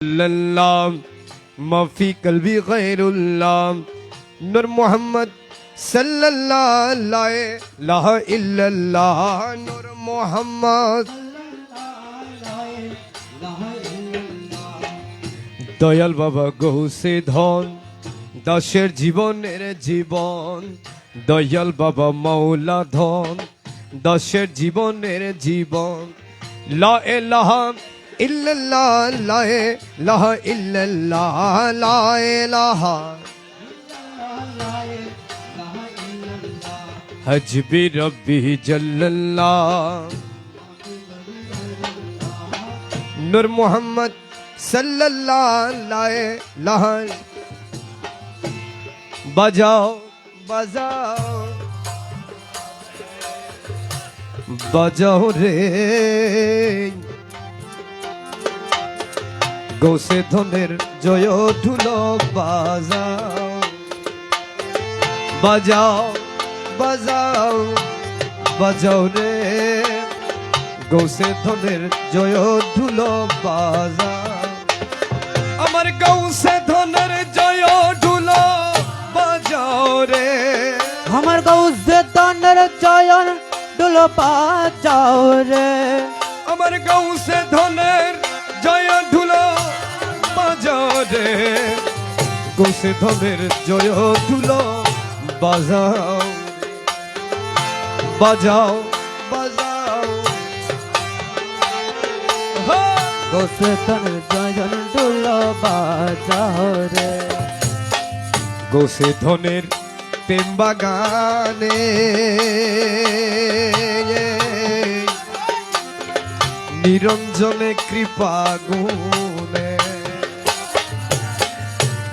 الله ما في قلبي غير الله نور محمد صلى الله لا إله إلا الله نور محمد দয়াল বাবা গৌসে ধন দাসের জীবনের জীবন দয়াল বাবা মাওলা ধন দাসের জীবনের জীবন লা ইলাহা ইল্লাল্লাহ লা ইলাহা ইল্লাল্লাহ লা ইলাহা হজবি রব্বি জাল্লাল্লাহ নূর মুহাম্মদ সাল্লাল্লাহু বাজাও বাজাও বাজাও রে গৌসে ধনের জয় ঢুলো বাজাও বাজাও বাজাও বাজাও রে গৌসে ধনের জয় ঢুলো বাজাও আমার গৌসে ধনের জয় ঢুলো বাজাও রে আমার গৌসে ধনের জয় ঢুলো বাজাও রে আমার গৌসে ধনের জয় ঢুলো বাজাও রে গৌসে ধনের জয় ঢুলো বাজাও বাজাও বাজাও গৌসে ধনের জয় ঢুলো বাজাও রে গৌসে ধনের প্রেম বাগানে নিরঞ্জনে কৃপা গুণে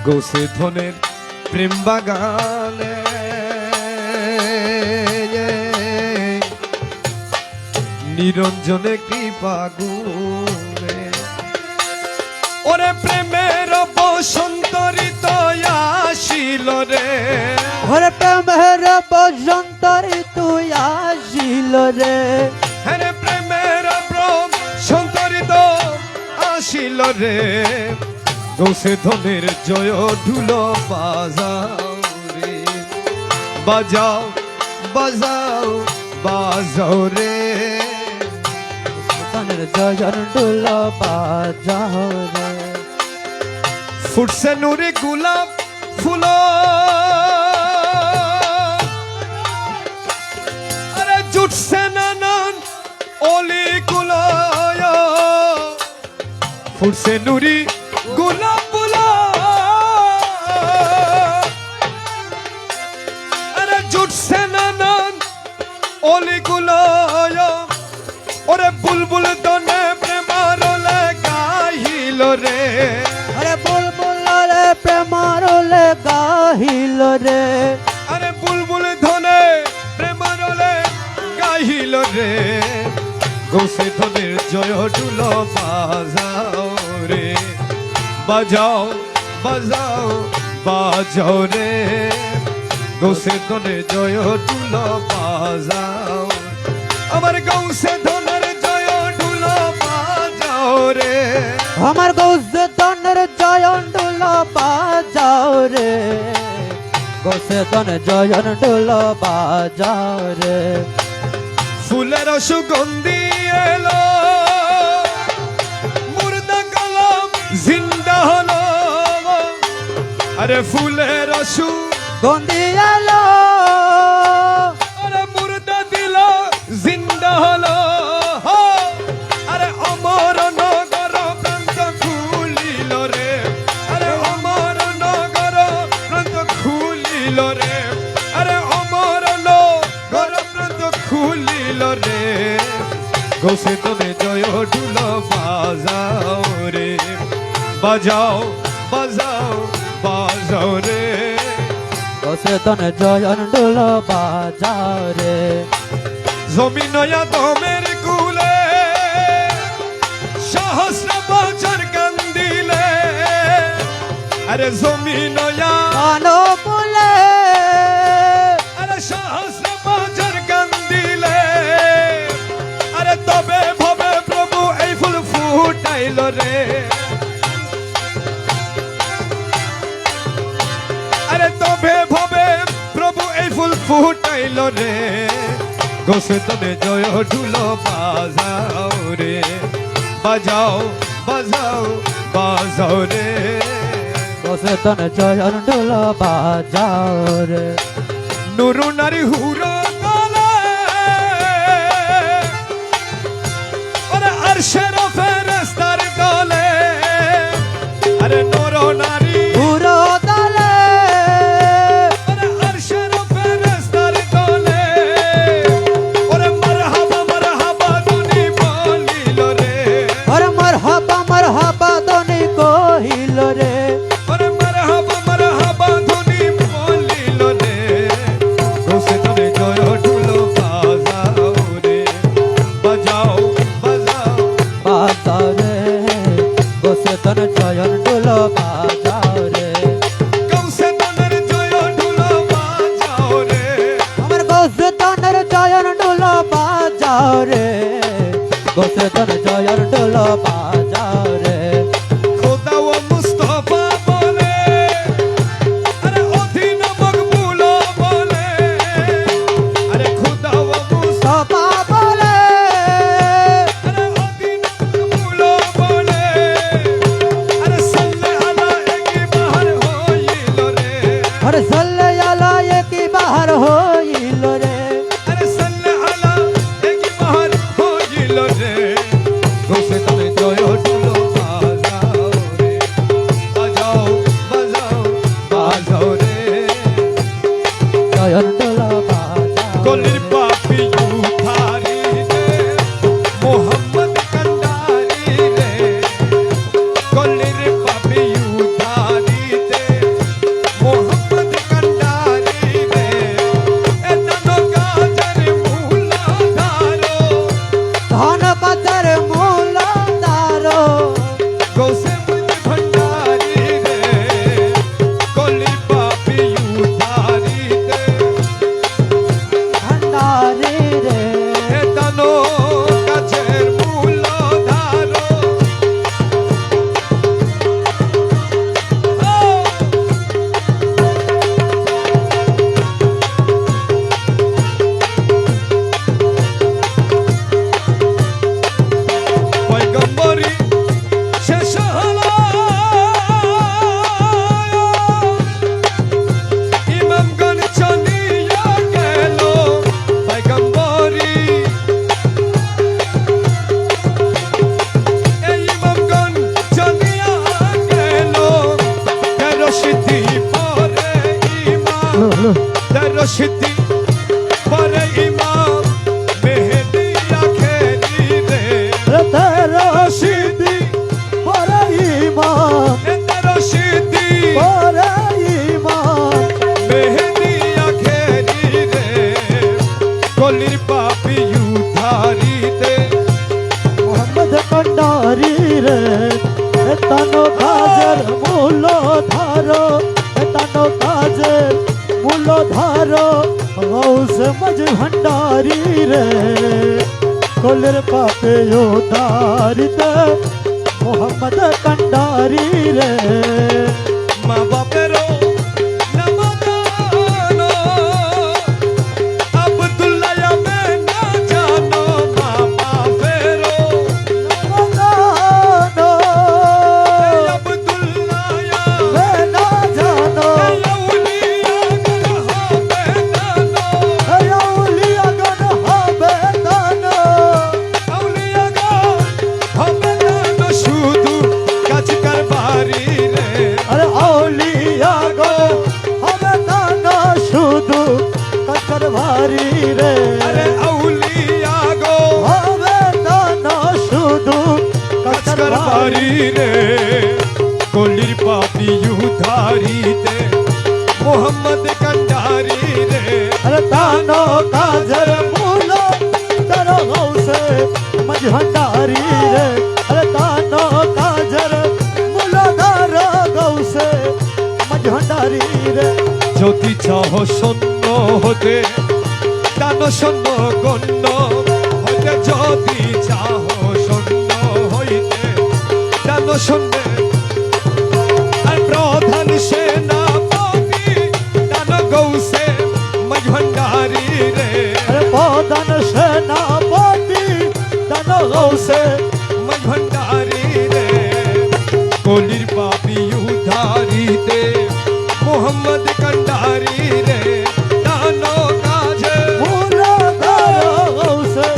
গৌসে ধনের প্রেম বাগানে নিরঞ্জনে কৃপা গুণে ওরে প্রেমের বসন্ত ঋতু আসিল রে ওরে প্রেমের বসন্ত ঋতু আসিল রে হরে প্রেমের বসন্ত ঋতু আসিল রে গৌসে ধনের জয় ঢুলো বাজাও রে বাজাও বাজাও বাজাও রে ধনের জয় ঢুলো বাজাও রে ফুটছে নুরে গোলাপ ফুল আরে জুটছে নানান অলি কুলায় ফুটছে নুরি গোলাপ ফুল আরে জুটছে নানান অলি কুলায় ওরে বুলবুল দনে প্রেমার গাহিল রে আরে বুলবুল রে প্রেমার গাহিল রে আরে বুলবুল ধনে প্রেমার গাহিল রে গৌসে ধনের জয় ঢুলো বাজাও রে বাজাও বাজাও বাজাও রে গৌসে ধনের জয় ঢুলো বাজাও আমার গৌসে ধনের জয় ঢুলো বাজাও রে আমার গৌসে ধনের জয় ঢুলো বাজাও রে গৌসে ধনের জয় ঢুলো বাজাও রে ফুলের সুগন্ধি এলো মুর্দা কলম জিন্দা হলো আরে ফুলের গন্ধি এলো আরে মুর্দা দিল জিন্দা হলো আরে অমর নগর প্রান্ত খুলিল রে আরে অমর নগর প্রান্ত খুলিল রে আরে অমর নগর প্রান্ত খুলিল রে গৌসে ধনে জয় ঢুলো বাজাও রে বাজাও বাজাও বাজাও রে গৌসে ধনের জয় ঢুলো বাজাও রে জমিন দমের কুলে সহস্র বছর কান্দিলে আরে জমিন আলো বলে আরে সহস্র বছর কান্দিলে আরে তবে ভবে প্রভু এই ফুল ফুটাইল রে ফুটাইল রে গোসে তনে জয় ঢুলো বাজাও রে বাজাও বাজাও বাজাও রে গোসে তনে জয়ন ঢোল বাজাও রে নুরু নারী হুরো গলে ওরে আরশের ফেরেশতার গলে আরে নুরু নারী পুরো দলে ওরে আরশের ফেরেশতার গলে ওরে মারহাবা দুনি বলিল রে আর মারহাবা দনি কহিল রে ওরে মারহাবা দুনি বলিল রে গোসে তনে জয় ঢুলো বাজাও রে বাজাও বাজাও বাজাও রে গোসে তনে জয়ন ঢোল বাজাও রে গোসে তনের জয় ঢুলো বাজাও রে আমার গোসে তনের জয়ন ঢোল বাজাও রে গোসে তনে জয়ন ঢোল বাজাও রে খোদা ও মুস্তাফা বলে আরে অধীন মকবুল বলে আরে খোদা ও মুস্তাফা সবা বলে আরে অধীন মকবুল বলে আরে সাল্লে আলা একি বাহার হইল রে আর সাল্লে আলা একি বাহার হইল রে আরে সাল্লে আলা একি বাহার হইল রে গোসে তনে জয় ঢুলো বাজাও রে বাজাও বাজাও বাজাও রে জয়ন ঢোল বাজাও কলির পাপি উঠারি রে মোহাম্মদ কন্ডারি রে কলির পাপি উঠারি রে মোহাম্মদ কন্ডারি রে এতনো কাজের মুলা ধারো ধন পাতার মূল দারো গোসে মুজ ভণ্ডারি রে কলির পাপি উঠারি রে ভান্ডারি রে এতনো কাজের মুলা ধারো পয়গম্বরি শেষ হলো ইমামগণ চলিয়া গেল পয়গম্বরি এই ইমামগণ চলিয়া গেল তেরো সিদ্ধি পরে ইমাম তেরো সিদ্ধি পরে ইমাম মেহেদি আখেরি রে তেরো সিদ্ধি পরে ইমাম তেরো সিদ্ধি পরে ইমাম মেহেদি আখেরি রে কলির পাপি উঠারিতে মোহাম্মদ কন্ডারি রে তানো কাজের মূল ধারো তানো কাজের মূল ধারো গৌস মজ ভণ্ডারি রে কলের পাপে উদারিতে মোহাম্মদ কন্ডারি রে মা বাপেরও নামাদানো আব্দুল্লাহ মে না জানো মা বাপেরও জানো আব্দুল্লাহ না জানো আউলিয়াগণ হবে দানো শুধু কাজ কারবারি রে আরে আউলিয়াগণ হবে দানো শুধু কচর ভারি রে আরে আউলিয়া গো হবে দানো শুধু কচর ভারি কারবারি রে কলির পাপি উধারিতে মোহাম্মদ কন্ডারি রে আরে দানো কাজের মূল তার গৌসে মজ ভণ্ডারি রে আরে দানো কাজের মূল ধার গৌসে মজ ভণ্ডারি রে যদি চাহ শূন্য হতে দান শূন্য গণ্য হতে যদি চাহ শূন্য হইতে দান শূন্য আর প্রধান সেনাপতি দান গৌসে মজ ভণ্ডারি গৌসে মাই ভান্ডারি রে কলির পাপি উদ্ধারিতে মোহাম্মদ কন্ডারি রে দানো কাজে মুরাদার গৌসে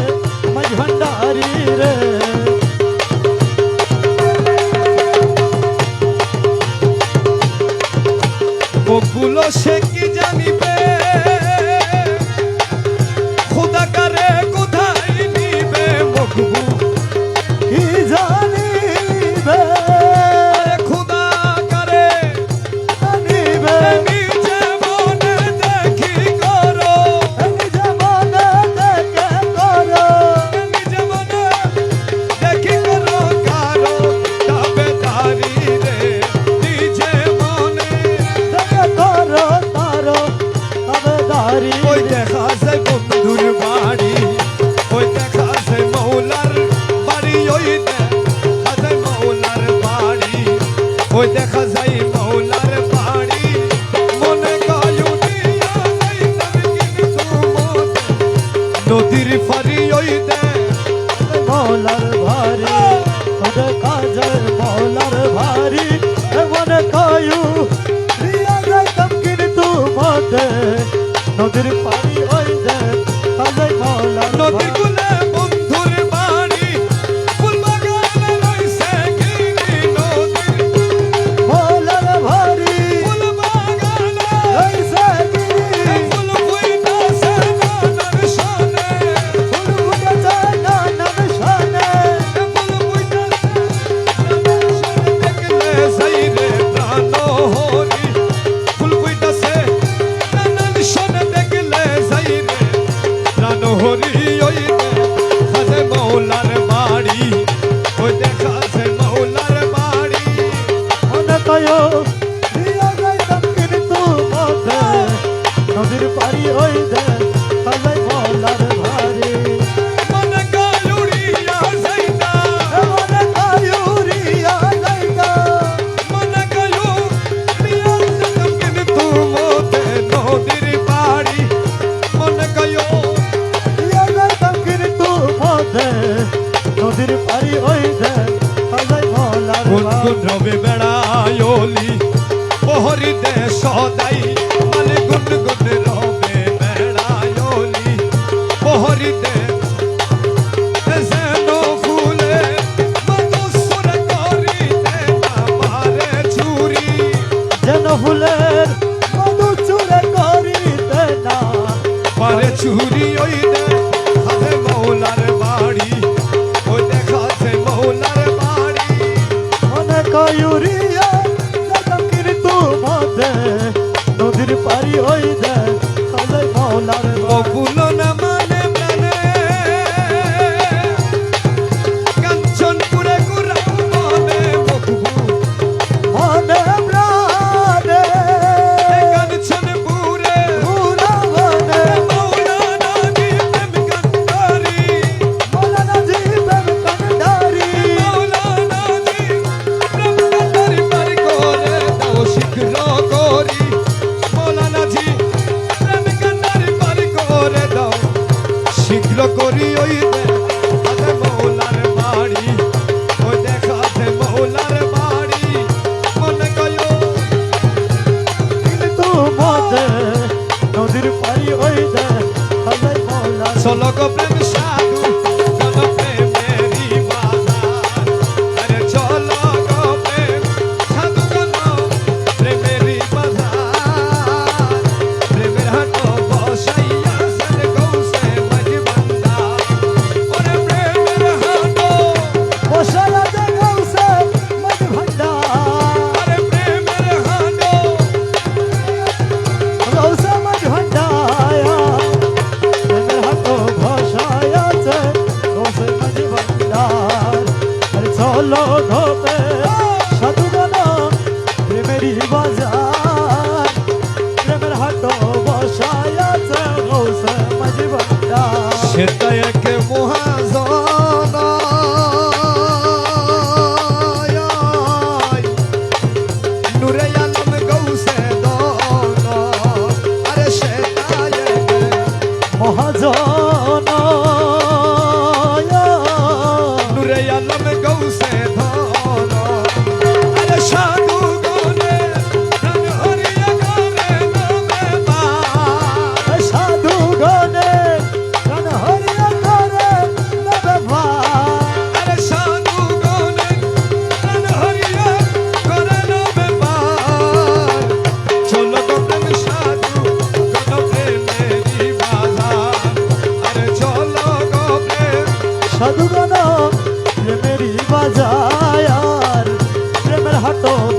মাঝ ভান্ডারি রে ওগুলো সে কি জানিবে খোদা কারে কোথায় নিবে মকবু কি জানিবে আরে খোদা কারে জানিবে নিজে মনে দেখি করো নিজে মনে দেখে করো নিজে মনে দেখি করো কারো দাবেদারি রে নিজে মনে দেখে করো তারো তাবেদারি ওই দেখা যায় বন্ধুর বাড়ি ওই দেখা যায় মৌলার বাড়ি ওই দেখা যায় মৌলার বাড়ি ওই দেখা যায় মৌলার বাড়ি মনে গায়ু দিয়া যাইতাম কিন্তু মত নদীর ফারি ওই দে মৌলার ভারি ওরে কাজের মৌলার ভারি মনে কয়ু রিয়া যাইতাম কিন্তু মতে নদীর পানি ওই দে কাজের মৌলার নদীর ভারি কুলে বন্ধুর বাড়ি ফুল বাগানে রইছে গিরি নদীর মৌলার ভারি ফুল বাগানে রইছে গিরি ফুল ফুইতাছে নানার শানে ফুল ফুটেছে নানান শানে ফুল ফুইতাছে নানার শানে দেখলে যাইরে প্রাণ হরি ফুল ফুইতাছে নানার শানে দেখলে যাইরে প্রাণ হরি ওই দেখাছে মৌলার বাড়ি ওই দেখাছে মৌলার বাড়ি মনে কয়ু রিয়া যাইতাম কিন্তু মতে নদীর পানি ওই দে কাজের মৌলার ভারি মনে গায়ুড়িয়া যাইতা মনে কয়ু রিয়া যাইতাম মনে গায়ুড়িয়া যাইতাম কিন্তু মতে নদীর বাড়ি মনে গায়ু রিয়া যাইতাম কিন্তু মতে নদীর পানি ওই দে কাজের মৌলার গুন ভারি গুন রবে বেড়ায়লি পোহরি দে সদাই মানে গুন গুন রবে বেড়ায়লি পোহরি দে যেন ফুলে মধুসূর করিতে আমারে চুরি যেন ফুলের মধু চুরে করিতে না পারে চুরি ওই দে খাতে মৌলার বাড়ি ওই দেখাছে মৌলার বাড়ি মনে কয়ুরিয়া যাইতাম কিন্তু মতে নদীর পানি ওই দে কাজের মৌলার ভারি অকুল না মানে প্রাণে কাঞ্চনপুরে গুরা মনে মকবু মনে প্রাণে কাঞ্চনপুরে পুরা মনে মৌলানা দি প্রেম কান্তারি মৌলানা জি প্রেম কান্ডারি মৌলানা দি প্রেম কান্তারি পার করে দাও শীঘ্র করি মৌলানা জি প্রেম কান্তারি পার করে দাও শীঘ্র করি ওই দেখাতে মৌলার বাড়ি ওই দেখাতে মৌলার বাড়ি মনে গয়ো কিন্তু মতে নদীর পানি ওই দে কাজের মৌলার চলক প্রেম সাধু জন প্রেমেরি বাজার আরে চলক প্রেম সাধু জন প্রেমেরি বাজার প্রেমের হাট বসাইয়া সে গৌসে মাঝ ভান্ডার ওরে প্রেমের হাট বসায়া যে গৌসে মাঝ ভান্ডার আরে প্রেমের হাট গৌসে মাঝ ভান্ডার প্রেমের হাত বসায়া যে গৌসে মাঝ ভান্ডার আরে চলো ধোপে সাধুগণ প্রেমেরই বাজার প্রেমের হাত বসায়া যে গৌসে মাঝ ভান্ডার সেটা এক মহাজন নূরে আলম গৌসে দন আরে সেটা এক মহাজন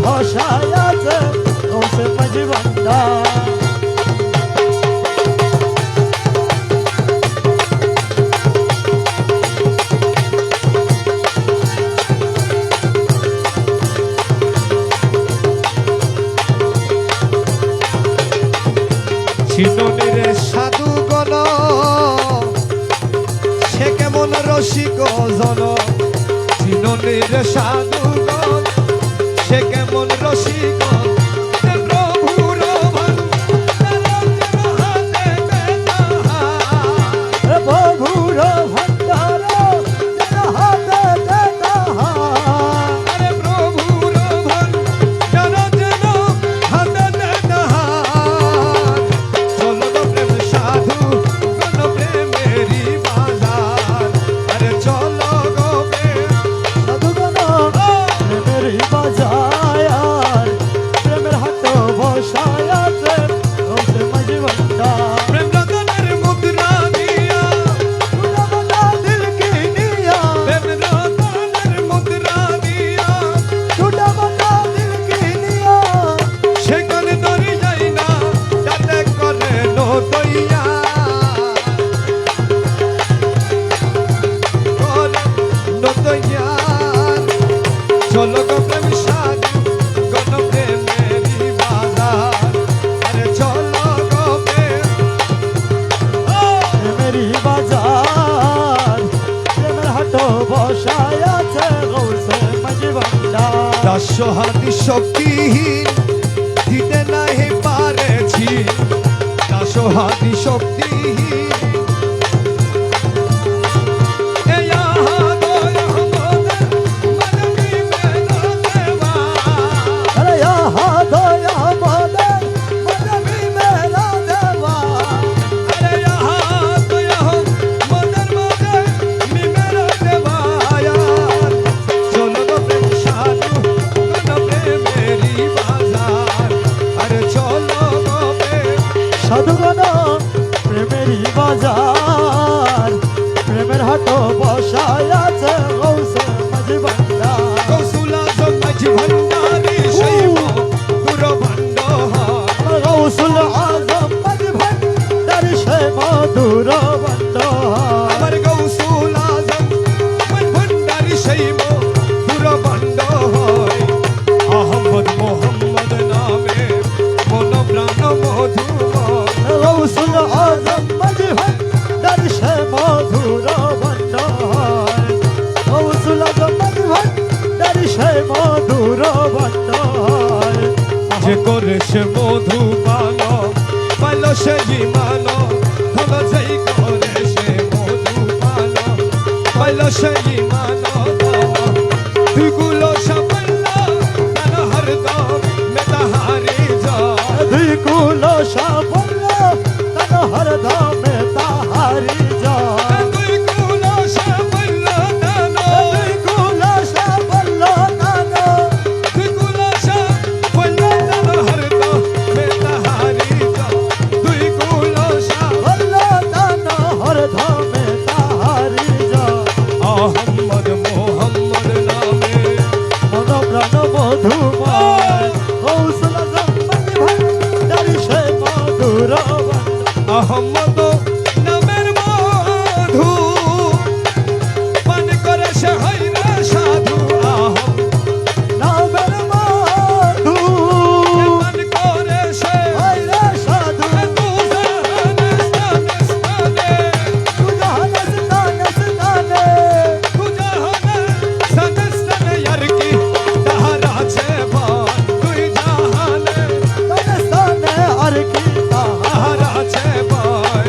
ভরসায় আছে গৌসে মাঝি ভান্ডার চিননের সাধুগণ সে কেমন রসিক জন চিননের সাধুগণ সে কেমন রসিক প্রভুর প্রভুর ভান্ডার যেন হাতে দেতাহার আরে প্রভুর যেন হাতে দেতাহার চলো গো প্রেম সাধু গণ প্রেমেরই বাজার আরে চলো গো প্রেম সাধুগণ প্রেমের বাজার প্রেমের হাট বসায় আছে গৌসে মাঝি ভান্ডার প্রেম রতনের মুদ্রা দিয়া টুটাবনা দিল কি নিয়া প্রেম রতনের মুদ্রা দিয়া টুটাবনা দিল কি নিয়া সেখানে ধরে যাই না যাতে করে নতইয়া করে নতইয়া চলো গো প্রেম সাধু গণ প্রেমেরই বাজার আরে চলো গো প্রেম প্রেমেরই বাজার প্রেমের হাট বসায় আছে গৌসে মাঝি ভান্ডার দাস্য হাতি শক্তিহীন দিতে নাহি পারেছি দাস্য হাতি শক্তিহীন এই আহাদয় আমাদের মানবী মেলা দেবা আরে আহা দয়া আমাদের মানবী মেলা দেওয়া আরে আহাদয় আমাদের মানবী মেলা দেবা চলো গো প্রেম সাধু গণ প্রেমেরই বাজার আরে চলো গো প্রেম সাধুগণ প্রেমেরই বাজার প্রেমের হাট বসায় আছে গৌসে মাঝি ভান্ডার কৌশলা সমাজ ভান্ডারি শৈব পুর ভান্ডার গৌসুল আজম মাঝি ভান্ডার সে মধুর ভান্ডার আমার কৌশল আজম ভান্ডারি শৈব পুর ভান্ডার আহমদ মোহাম্মদ নামে মন প্রাণ মধুময় গৌসুল আজম মাঝি ভান্ডার সে মধুর ভান্ডার গৌসুল আজম মাঝি ভান্ডার সে মধুর ভান্ডার যে করে সে মধু পালো পালো সে জীবন ধন যেই করে সে মধু পালো পালো সে জীবন দুগুলো সাফল্য তার হরদম মেতাহারি যা দুই কুল সাফল্য তন হর ধামে তাহারি যায় দুগুলো সাফল্য তার দুই কুল সাফল্য তন দুগুলো সাফল্য তার হরদম মেতাহারি যা দুগুলো সাফল্য সাফল্য তন হর ধামে তাহারি যায় আহমদ মোহাম্মদ নামে মন প্রাণ মধুময় কৌশল সম্পত্তি ভান্ডার সে মধুর ভান্ডার আহমদ নামের মধু পান করে সে হইরে সাধু আহম নামের মধু পান করে সে হইরে সাধু তুজাহানে স্থানে স্থানে তুজাহানে স্থানে স্থানে তুজাহানে স্থানে স্থানে আর কি তাহার আছে বল তুই জাহানে স্থানে স্থানে আর কি তাহার তাহার আছে বল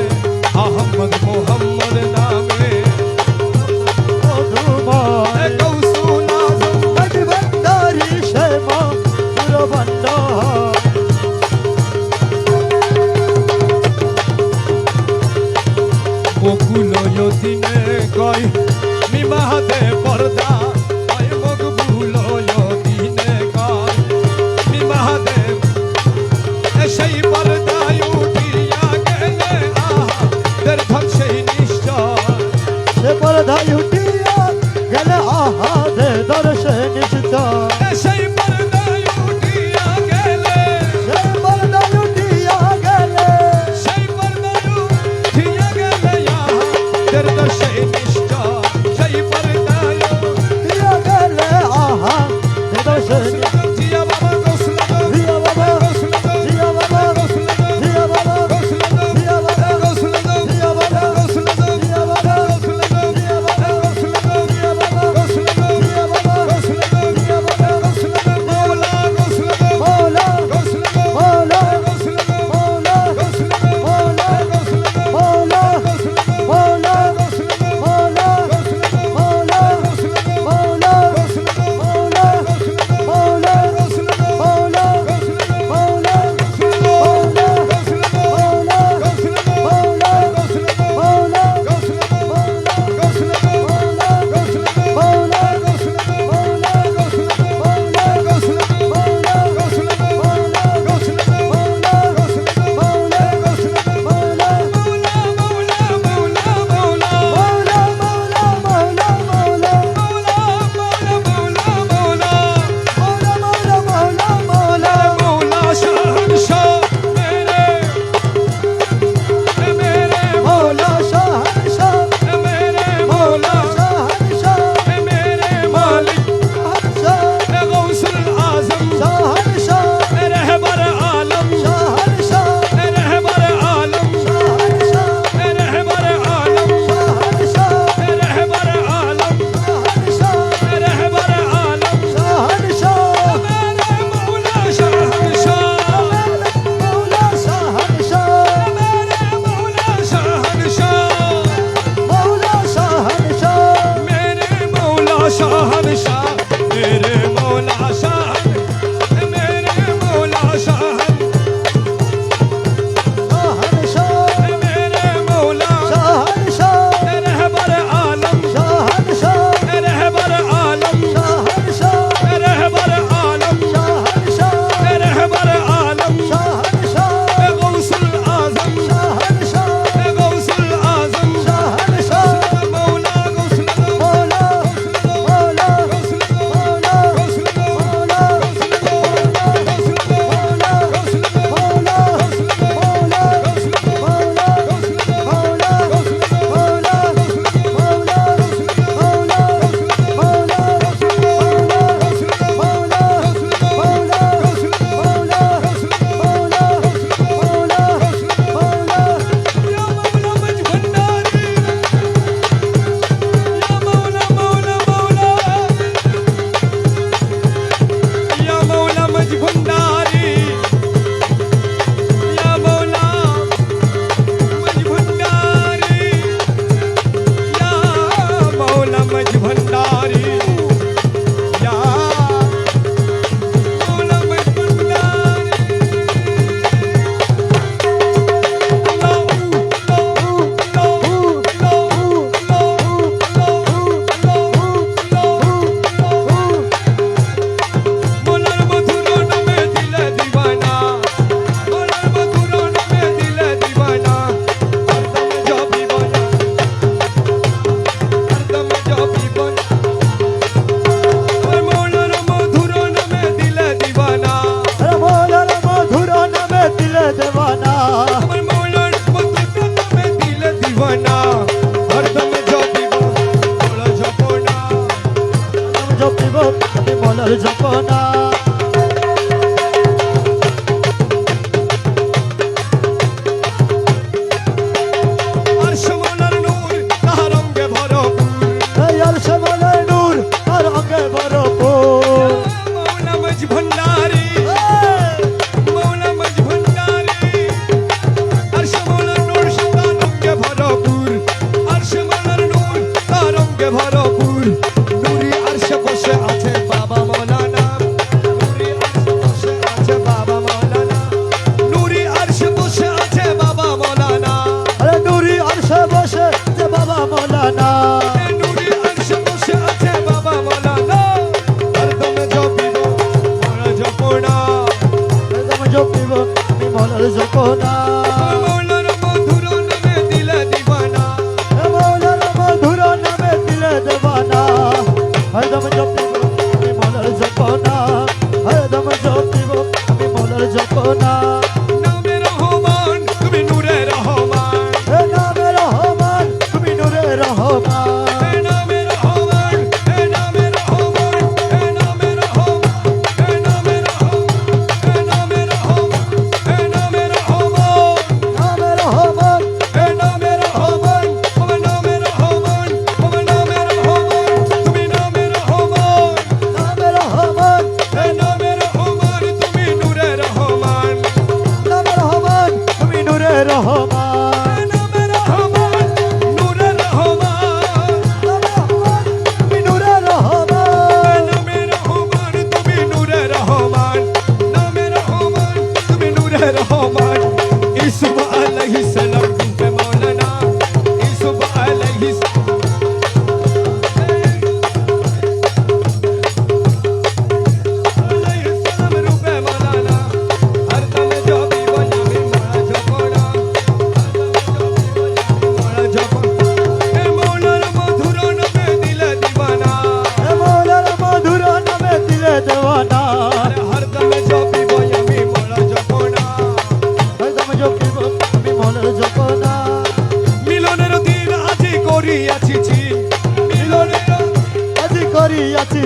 করিয়াছি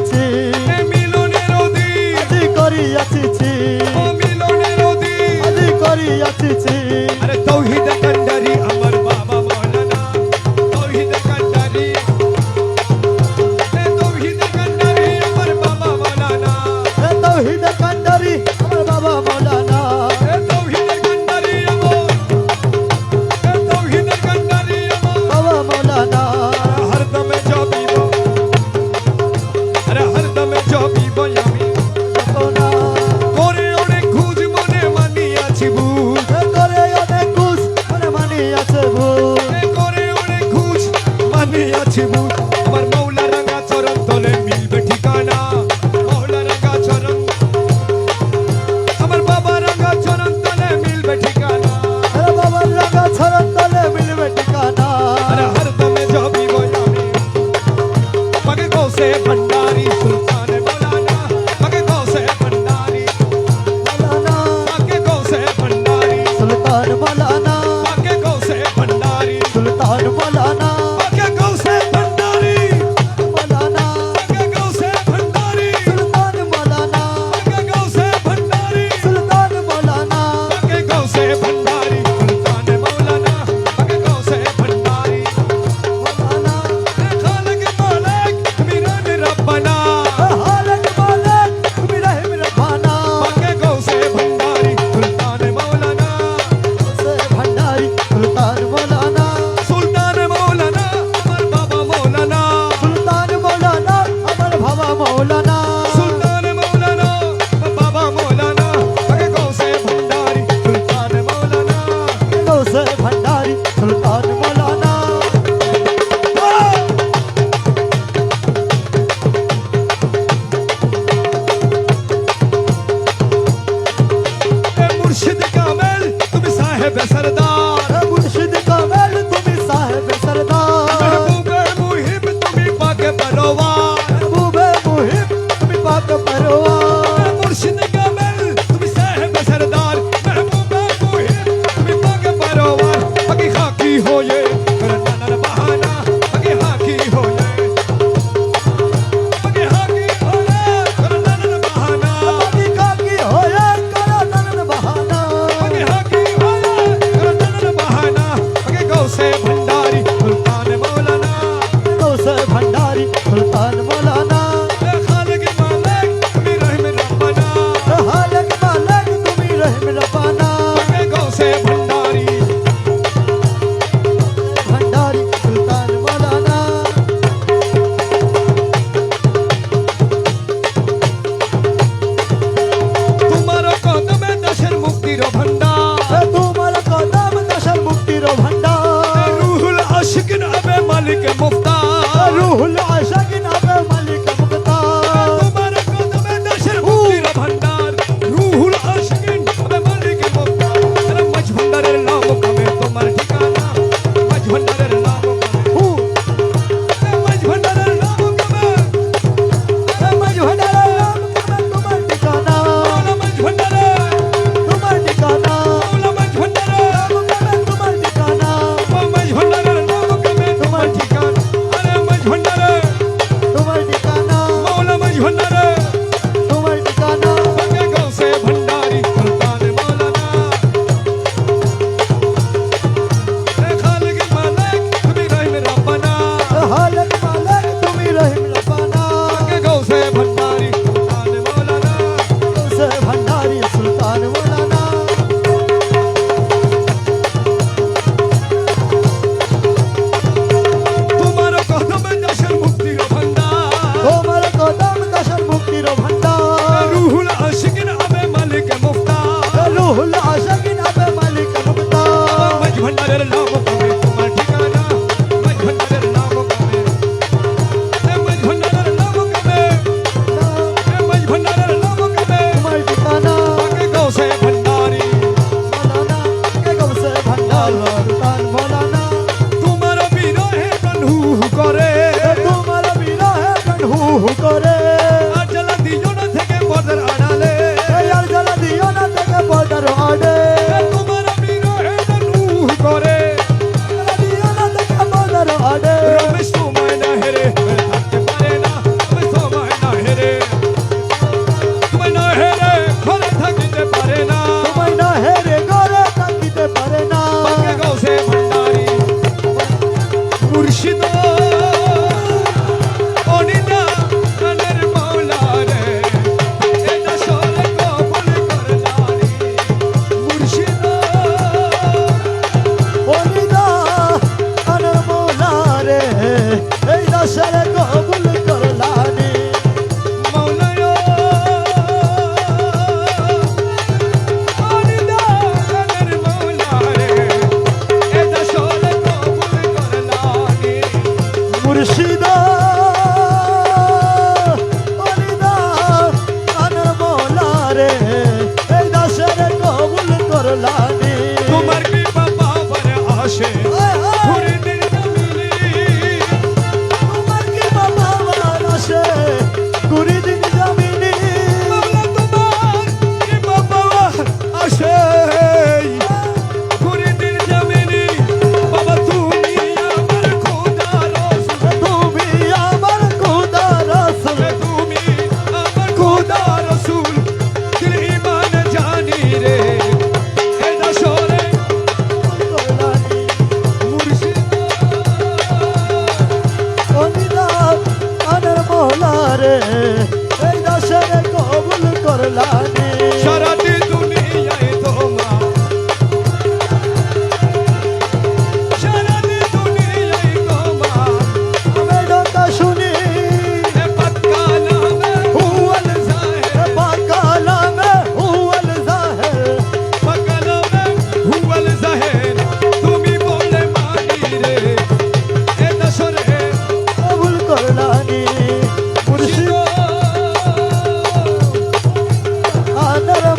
এ মিলনের অধীর আজি করিয়াছি ও মিলনের অধীর আজি করিয়াছি আরে তৌহিদ কান্ডারি আমার বাবা মাওলানা তৌহিদ কান্ডারি এ তৌহিদ কান্ডারি আমার বাবা মাওলানা তৌহিদ কান্ডারি আমার বাবা মৌলানা এ তৌহিদ কান্ডারি আমার এ তৌহিদ কান্ডারি আমার বাবা মৌলানা হরদমে জবিব আরে হরদমে জবিব আমি সোনা করে অনেক খুঁজ মনে মানিয়াছি ভুল করে অনেক কুশ মনে মানি আছে ভুল করে অনেক খুঁজ মানিয়াছি ভুল আমার মৌলা রাঙা চরণ তলে মিলবে ঠিকানা মৌলা রাঙা চরণ আমার বাবা রাঙা চরণ তলে মিলবে ঠিকানা আরে বাবার রাগা ছড়ন তলে মিলবে ঠিকানা अरे हर दम जो भी बोला मगे गौ से भंडारी सुल्तान मौलाना मगे गौ से भंडारी মৌলানা मगे गौ से भंडारी সুলতান মৌলানা मगे गौ से भंडारी সুলতান মৌলানা मगे गौ से भंडारी মৌলানা मगे गौ से भंडारी সুলতান মৌলানা मगे गौ से भंडारी সুলতাन মৌলানা मगे गौ से भंडारी सुल्तान मौलाना मगे गौ से भंडारी মৌলানা खालक मालिक मीरान रब्बना হালক মালিক তুমি রহিম রব্বানা मगे गौ से भंडारी सुल्तान मौलाना সে ভান্ডারি সুলতান মৌলানা सुल्तान मौलाना अमर बाबा मौलाना সুলতান মৌলানা আমার বাবা মৌলানা सुल्तान मौलाना बाबा मौलाना मगे गौ से भंडारी सुल्तान मौलाना সে ভান্ডারি সুলতান মৌলানা ए मुर्शिद कामिल तुम साहिब सरदार মুর্শিদ কামেল তুমি সাহেব সরদার महबूब मुहिब तुम पाक परवार महबूबे मुहिब তুমি পাক পরওয়ার मुर्शिद कामिल तुम साहिब सरदार महबूब मुहिब तुम पाक परवार मगे खाकी हो ये करना नर बहाना मगे हाकी हो ये मगे हाकी हो ये करना नर बहाना বাকি কাকি হয়ে করো নন বাহানা मगे हाकी हो ये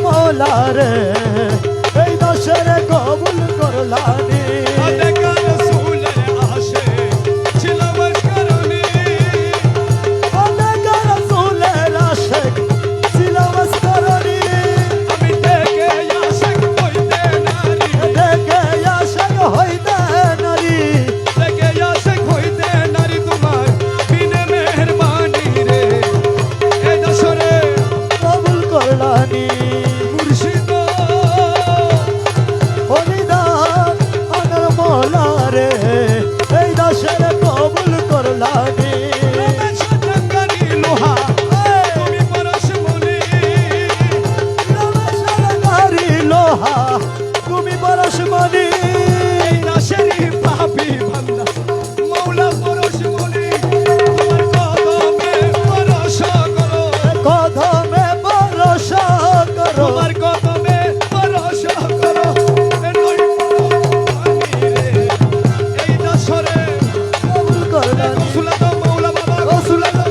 মৌলা রে এই দশের কবুল করলানি দেখা রসুলের আশে ছিল মস্করণী অনেক রাসূলের আশিক ছিল মস্করণী আমি দেখে আশিক হইতে নারী দেখে আশিক হইতে নারী দেখে আশিক হইতে নারী তোমার বিনে মেহেরবানি রে এই দশরে কবুল করলানি মুর্শিদ হরিদাস আনার মৌলা রে এই দশের কবুল করলানি রমেশ জঙ্গারি লোহা তুমি পরশমণি রমেশারি লোহা তুমি পরশমণি এই দাসেরি পাপি বান্দা মৌলা পরশমণি তোমার কদমে পরশ করো কদমে পরশ করো তোমার কদমে পরশ করো নই পানি রে এই দাসরে কবুল করলানি রসুলা তো মৌলা বাবা রসুলা তো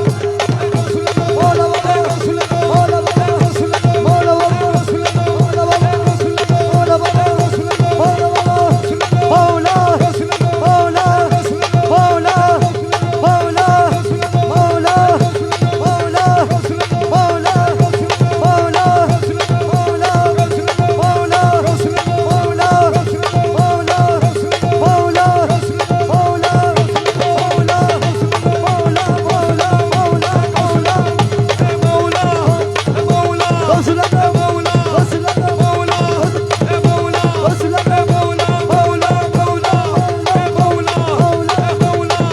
রসুলা তো মৌলা বাবা রসুলা তো মৌলা বাবা রসুলা তো মৌলা বাবা রসুলা তো মৌলা বাবা রসুলা তো মৌলা বাবা রসুলা তো মৌলা বাবা রসুলা তো মৌলা রসুলা তো মৌলা রসুলা তো মৌলা মৌলা রসুলা তো মৌলা মৌলা রসুলা তো মৌলা মৌলা রসুলা তো মৌলা রসুলা তো মৌলা রসুলা তো মৌলা রসুলা তো মৌলা রসুলা তো মৌলা রসুলা তো মৌলা মৌলা মৌলা মৌলা মৌলা মৌলা মৌলা রসুলা তো মৌলা রসুলা তো মৌলা মৌলা রসুলা তো মৌলা মৌলা মৌলা মৌলা মৌলা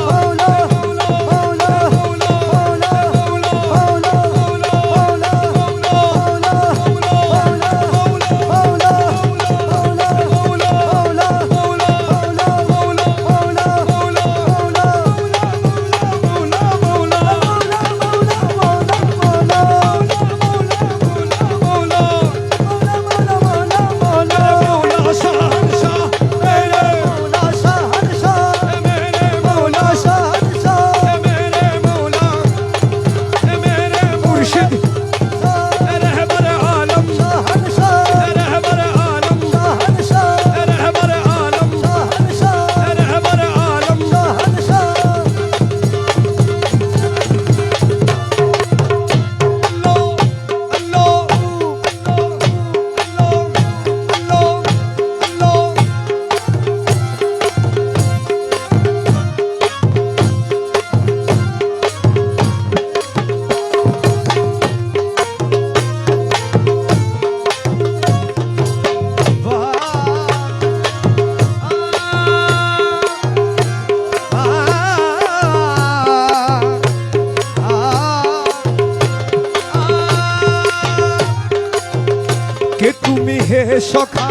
কে তুমি হে সখা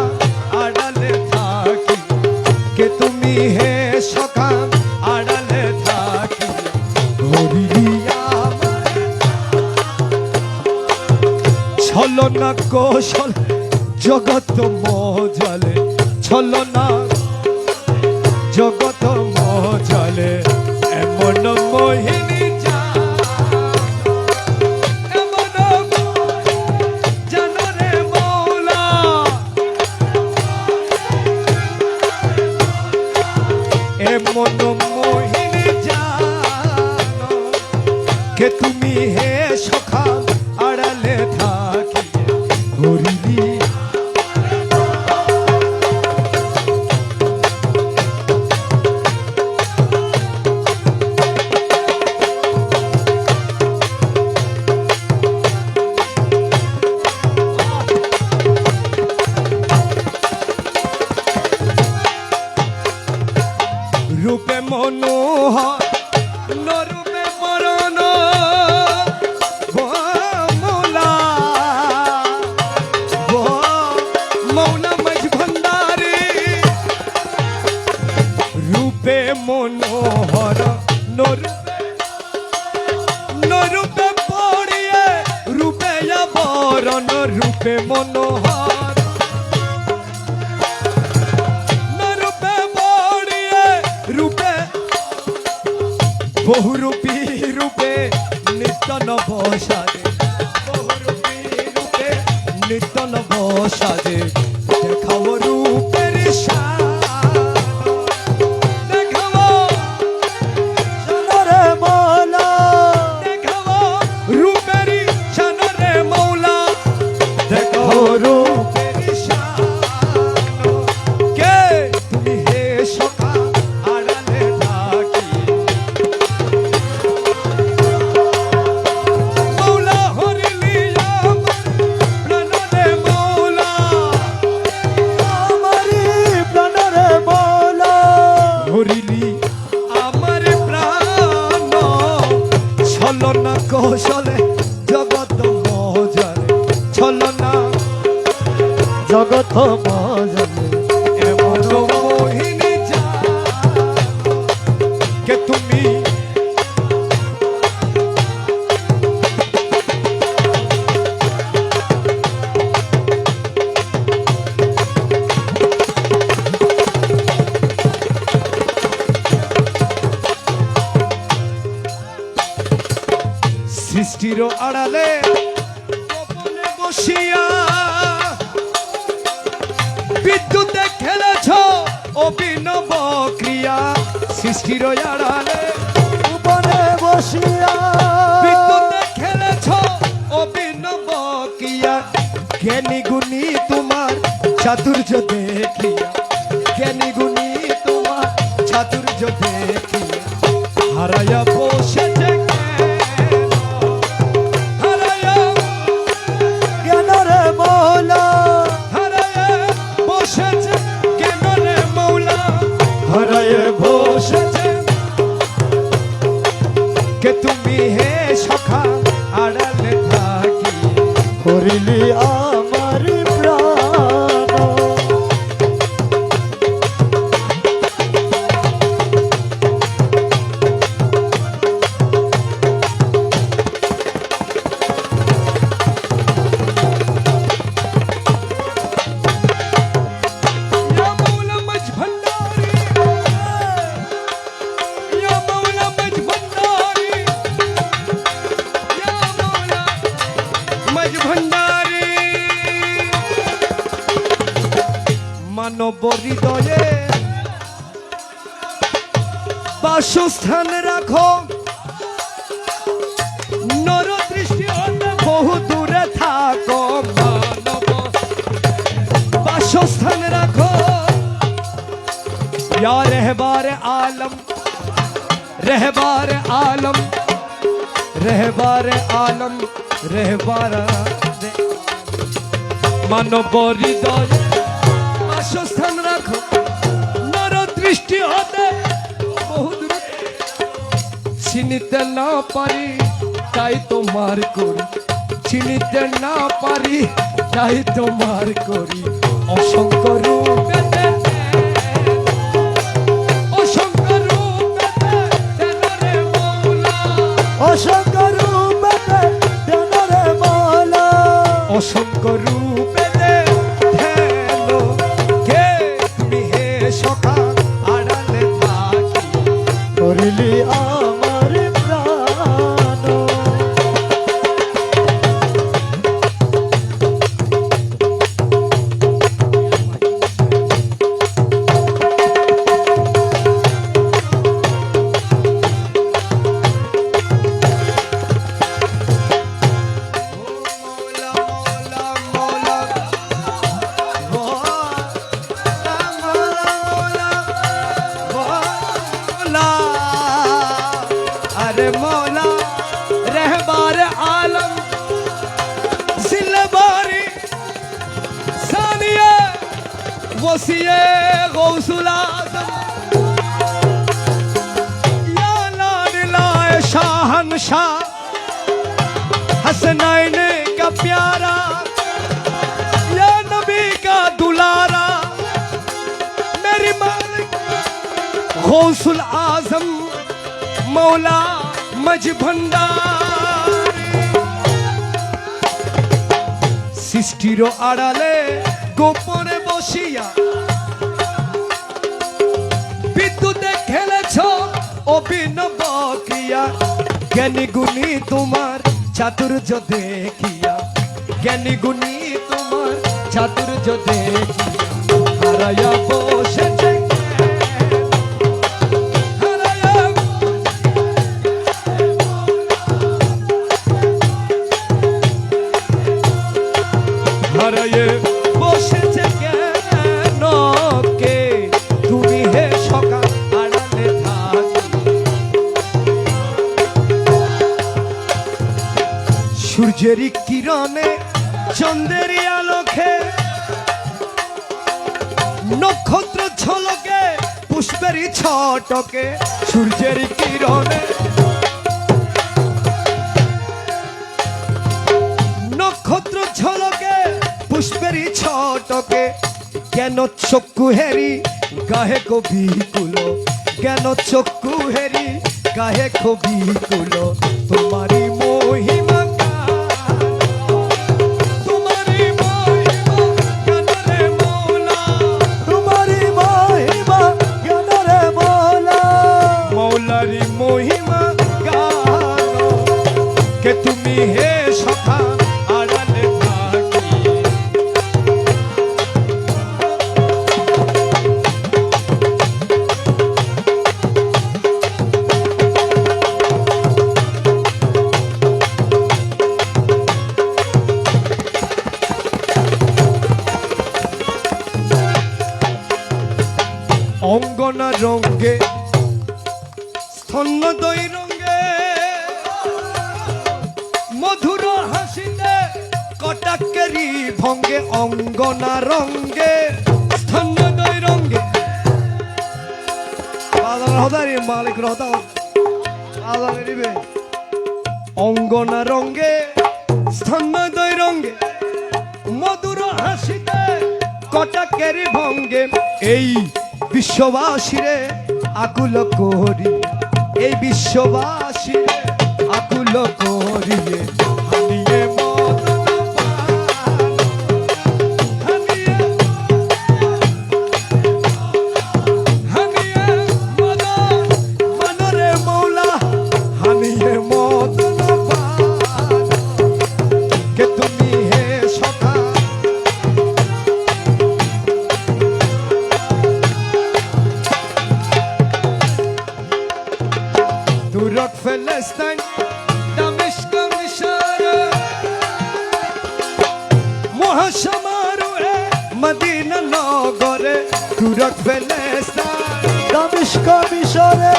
আড়ালে থাকি কে তুমি হে সখা আড়ালে থাকি ধরিয়া ছলনা কৌশল জগত মজালে ছলনা জগত মজালে এমন মোহিনী মন মোহিনী জানো কে তুমি হে সখা আড়ালে থাকি হরিলি রূপে মনোহর নরূপে মরণ মৌলা মৌলা মজ ভণ্ডারী রূপে মনোহর নরূপে পড়িয়ে রূপে বরণ রূপে মনোহর রূপে বহুরূপী রূপে নিত্য নবসাদে বহুরূপী রূপে নিত্য নব সাজে দেখাও রূপের শান দেখাও রে মৌলা দেখাও রূপের শান রে মৌলা দেখাও রূপের শান কে তুমি হে সখা আড়ালে থাকি মৌলা হরিলি প্রাণরে মৌলা আমারি প্রাণ রে মৌলা হরিলি আমার প্রাণ ছলনা কৌশলে জগৎ মজারে ছলনা জগৎ মজলে এমন মোহিনী জান কে তুমি সৃষ্টির আড়ালে গোপনে বসিয়া বিদ্যুতে খেলেছ অভিনব ক্রিয়া সৃষ্টির আড়ালে উপরে বসিয়া বিদ্যুতে খেলেছ অভিনব ক্রিয়া জ্ঞানী গুণী তোমার চাতুর্য দেখিয়া জ্ঞানী গুণী তোমার চাতুর্য দেখিয়া হারায়া বসেছে হারায়া জ্ঞান রে মৌলা বসেছে কেন রে মৌলা হরায়ে বসেছে কে তুমি হে সখা আড়ালে থাকি করিলি আমার প্রাণ या मौला मज भंडारी या मौला मज भंडारी या मौला मज भंडारी মানব হৃদয়ে বাসস্থান রাখো নর দৃষ্টি হতে বহু দূরে থাকো মানব বাসস্থান রাখো या रहबार आलम रहबार आलम रहबार आलम रहबार মানব হৃদয়ে বাসস্থান রাখো নর দৃষ্টি হতে বহু দূরে চিনিতে না পারি তাই তোমার করি চিনিতে না পারি তাই তোমার করি অসংখ্য রূপেতে অসংখ্য রূপেতে দেন রে মৌলা অসংখ্য রূপে জ্ঞান রে মৌলা অসংখ্য রূপেতে ধ্যান কে তুমি হে সখা আড়ালে থাকি করিলি আমার প্রাণ মৌলা মৌলা মৌলা মৌলা মৌলা अरे मौला रहबार आलम जिल्लबारी सानिया वसीए गौसुल आजम या लाडलाए शाहनशाह हसनैन का प्यारा या नबी का दुलारा मेरी मालिक गौसुल आजम मौला मज भंडारी সৃষ্টির আড়ালে গোপনে বসিয়া বিদ্যুতে খেলেছ অভিনব ক্রিয়া জ্ঞানী গুণী তোমার চাতুর্য দেখিয়া জ্ঞানী গুণী তোমার চাতুর্য দেখি হারায়া বসেছে হারায়া হারায়ে বসেছে কেন কে তুমি হে সকাল আড়ালে থাকি সূর্যের কিরণে চন্দ্রের আলোকে নক্ষত্র ঝলকে পুষ্পের ছটকে সূর্যের কিরণে নক্ষত্র ঝলকে পুষ্পের ছটকে কেন চক্ষু হেরি গাহে কবি কুলো কেন চক্ষু হেরি গাহে কবি কুলো তোমারি মহিমা মৌলারি মহিমা গানো কে তুমি হে সখা আড়ালে থাকি অঙ্গনা রঙ্গে স্তন্যদয় রঙ্গে মধুর হাসিতে কটাকেরি ভঙ্গে অঙ্গনা রঙ্গে স্তন্যদয় রঙ্গে হদারি মালিক রহতা দিবে অঙ্গনা রঙ্গে স্তন্যদয় রঙ্গে মধুর হাসিতে কটাকেরি ভঙ্গে এই বিশ্ববাসীরে আকুল করি এই বিশ্ববাসীরে আকুল করিয়ে হানিয়ে মদন পান হানিয়ে হানিয়ে মদন মনরে মৌলা হানিয়ে মদন পান কে তুমি হে সখা Durak Felestin Dameşk Mişare Muhaşamaru Medine Nagore Durak Felestin দামেস্ক মিশরে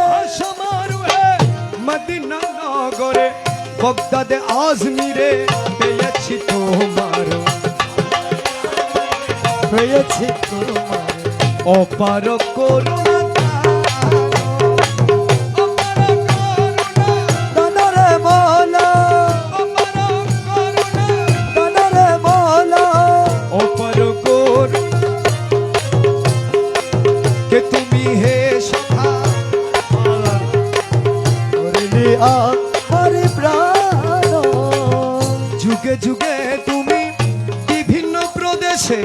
Muhaşamaru Medine Nagore Bagdad Azmire পেয়েছি তোমার পেয়েছি তোমার অপার করুণা দানরে মোলা দানরে মোলা অপার করুণা কে তুমি হে সখা করলি আমারি প্রাণ যুগে যুগে তুমি বিভিন্ন প্রদেশে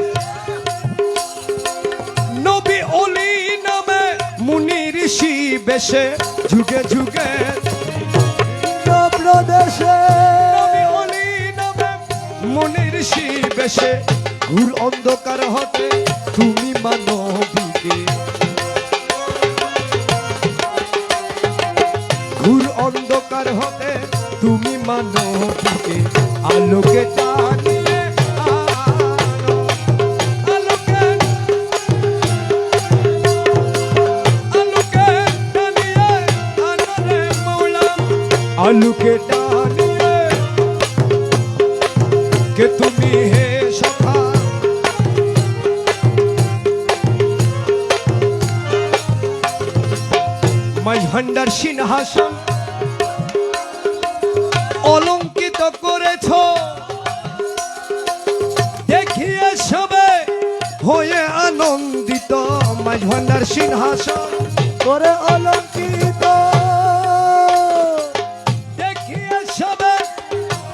নবী অলি নামে মুনি ঋষি বেশে যুগে যুগে প্রদেশে নবী অলি নামে মুনি ঋষি বেশে ঘুর অন্ধকার হতে তুমি মানবীকে ঘুর অন্ধকার হতে তুমি মানবীকে আলোকে টানিয়ে আনো, আলোকে টানিয়ে আনো রে মৌলা, আলোকে টানিয়ে কে তুমি হে সখা মাঝভান্ডার সিংহাসন অলঙ্কিত করেছ দেখিয়ে সবে হয়ে আনন্দিত মাঝভান্ডার সিংহাসন করে অলঙ্কিত দেখিয়ে সবে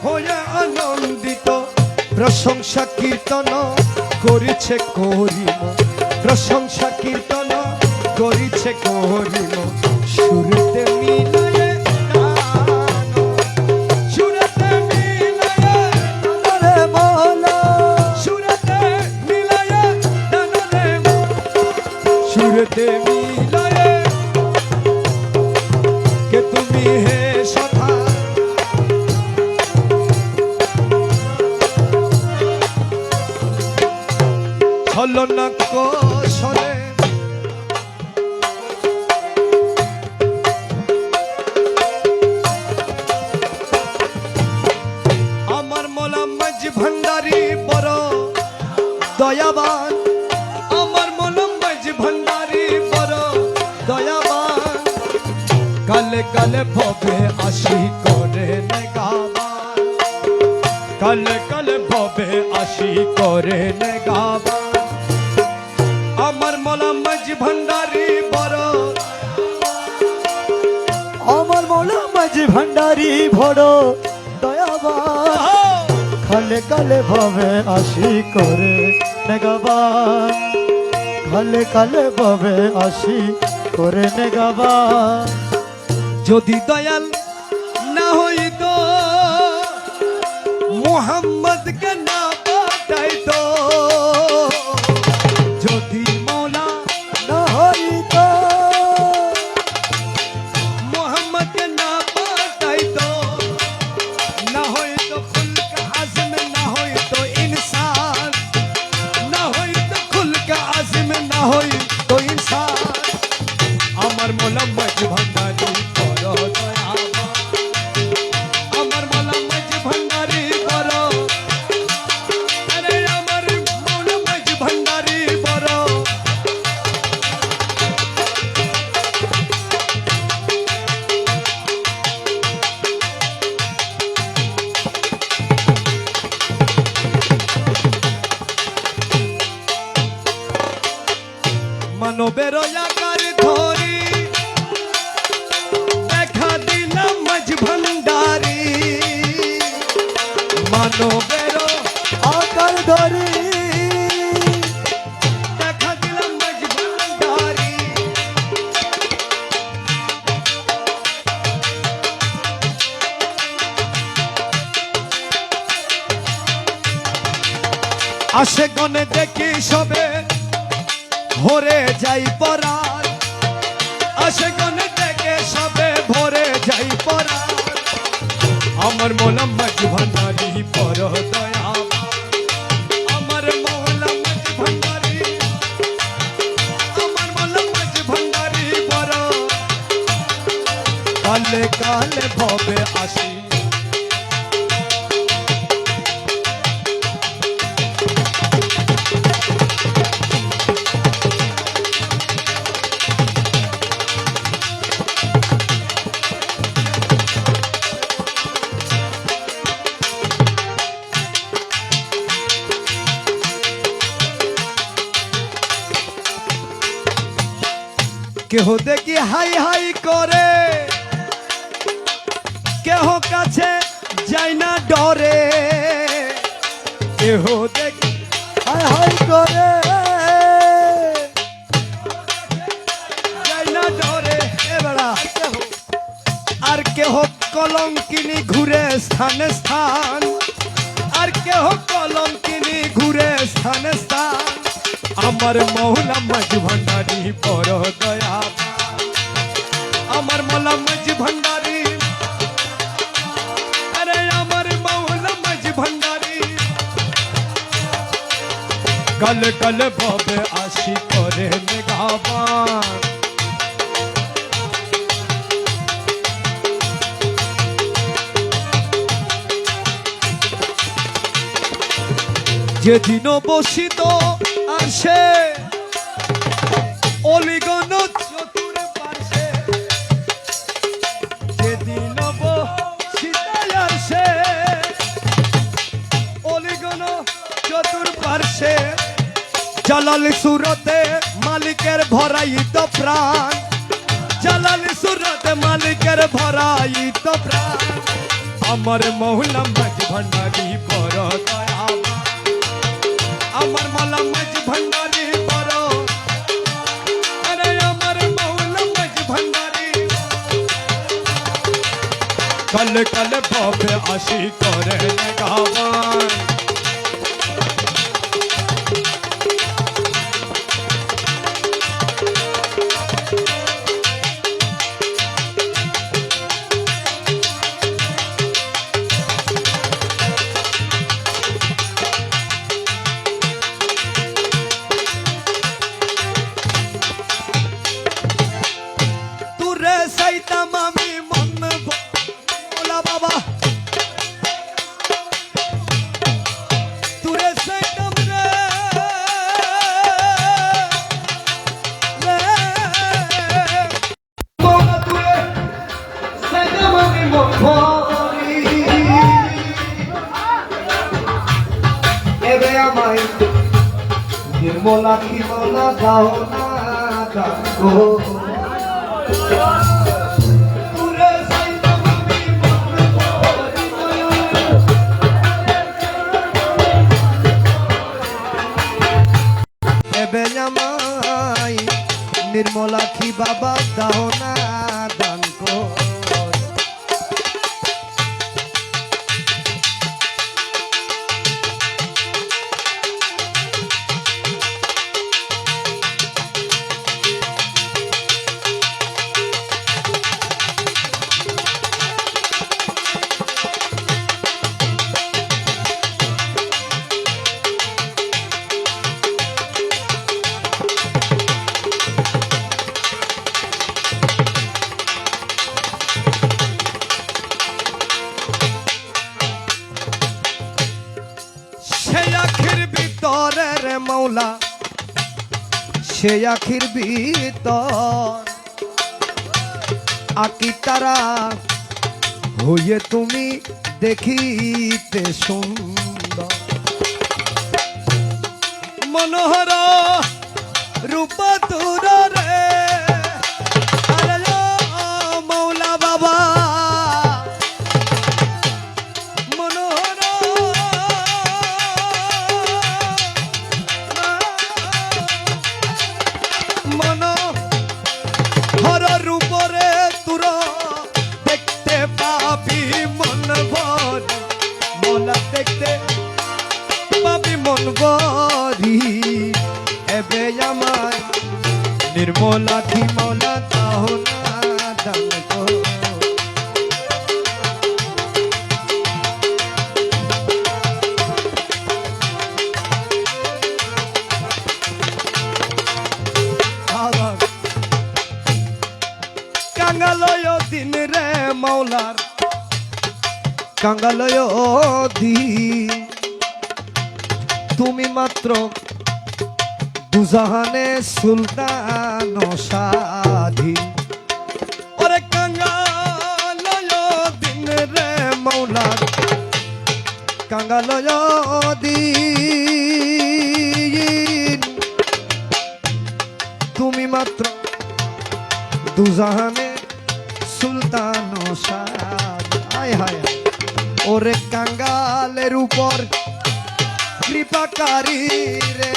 হয়ে আনন্দিত প্রশংসা কীর্তন করিছে করিম প্রশংসা কীর্তন করিছে করিম সুরতে মিলায়ে গানো সুরতে মিলায়ে দানরে মোলা হাতে মিলায়ে কে তুমি হে সখা হলো না কৌশলে আমার মোলাম মাঝি ভান্ডারি বড় দয়াবান আমার মোলাম মাঝি ভান্ডারি বড় দয়াবান কালে কালে ভবে আসি করে নেগাবান কালে কালে ভবে আসি করে নেগাবান আমার মোলাম মাঝি ভান্ডারি বড় আমার মৌলা মাঝি ভান্ডারি বড় দয়াবান কালে কালে ভাবে আসি করে নেগাবান কালে কালে ভাবে আসি করে নেগাবান যদি দয়াল না হইতো মোহাম্মদ কে না পাঠাইতো যদি মৌলা না হইতো মোহাম্মদ কে না পাঠাইতো না হইতো খুলক আজম না হইতো ইনসান না হইতো খুলক আজম না হইতো ইনসান আমার মোলা মাঝি ভান্ডারি বড় দয়াবান আমার মোলা মাঝি ভান্ডারি বড় আরে আমার মোলা মাঝি ভান্ডারি বড় মানবের আকার ধরি দেখা দিলাম মাঝ ভান্ডারি মানবের আকার ধরি দেখা দিলাম মাঝ ভান্ডারি আসে গনে দেখি সবে ভরে যাই পরার আসে গনে দেখে সবে ভরে যাই পরার আমার মোলাম মাঝি ভান্ডারি বড় দয়াবান আমার মোলাম মাঝি ভান্ডারি আমার মোলাম মাঝি ভান্ডারি বড় কালে কালে ভবে আসি কেহ দেখি হাই হাই করে কেহ কাছে যাই না ডরে কেহ দেখি হাই হাই করে যাই না ডরে এবেলা আর কেহ কলঙ্কিনী ঘুরে স্থানে স্থান আর কেহ কলঙ্কিনী ঘুরে স্থানে স্থান আমার মৌলা মাঝি ভান্ডারি বড় দয়াবান আমার মৌলা মাঝি ভান্ডারি আরে আমার মৌলা মাঝি ভান্ডারি কল কল ভবে আসি করে নেগাবান যেদিন বসিত আসে অলিগণ চতুর পাশে যেদিন বসিত আসে অলিগণ চতুর পাশে জালাল সুরতে মালিকের ভরাইত প্রাণ জালাল সুরতে মালিকের ভরাইত প্রাণ আমার মৌলা মাঝি ভান্ডারি বড় দয়াবান আমার মৌলা মাঝি ভান্ডারি বড় আরে আমার মৌলা মাঝি ভান্ডারি কল কল ভবে আসি করে নেগাবান নির্মলা কি বলা দাও না গো দূরে যাইতাম আমি মন ভরি এবে আমায় নির্মলা কি বাবা দাও না দান গো মৌলা সে আখির ভিতর আকি তারা হইয়ে তুমি দেখিতে সুন্দর মনোহর রূপ তুর রে মৌলা বাবা রূপরে তুর দেখতে পাবি মন ভর মোলা দেখতে পাবি মন ভরি এবে আমার নির্মলা কি মোলা তাহ না দান গো কাঙ্গালয় দিন রে মৌলার কাঙ্গালয় দিন তুমি মাত্র দুজাহানে সুলতান স্বাধীন ওরে কাঙ্গালয় দিন রে মৌলার কাঙ্গালয় দিন তুমি মাত্র দুজাহানে সুলতান হায় হায় ওরে কাঙ্গালের উপর কৃপাকারী রে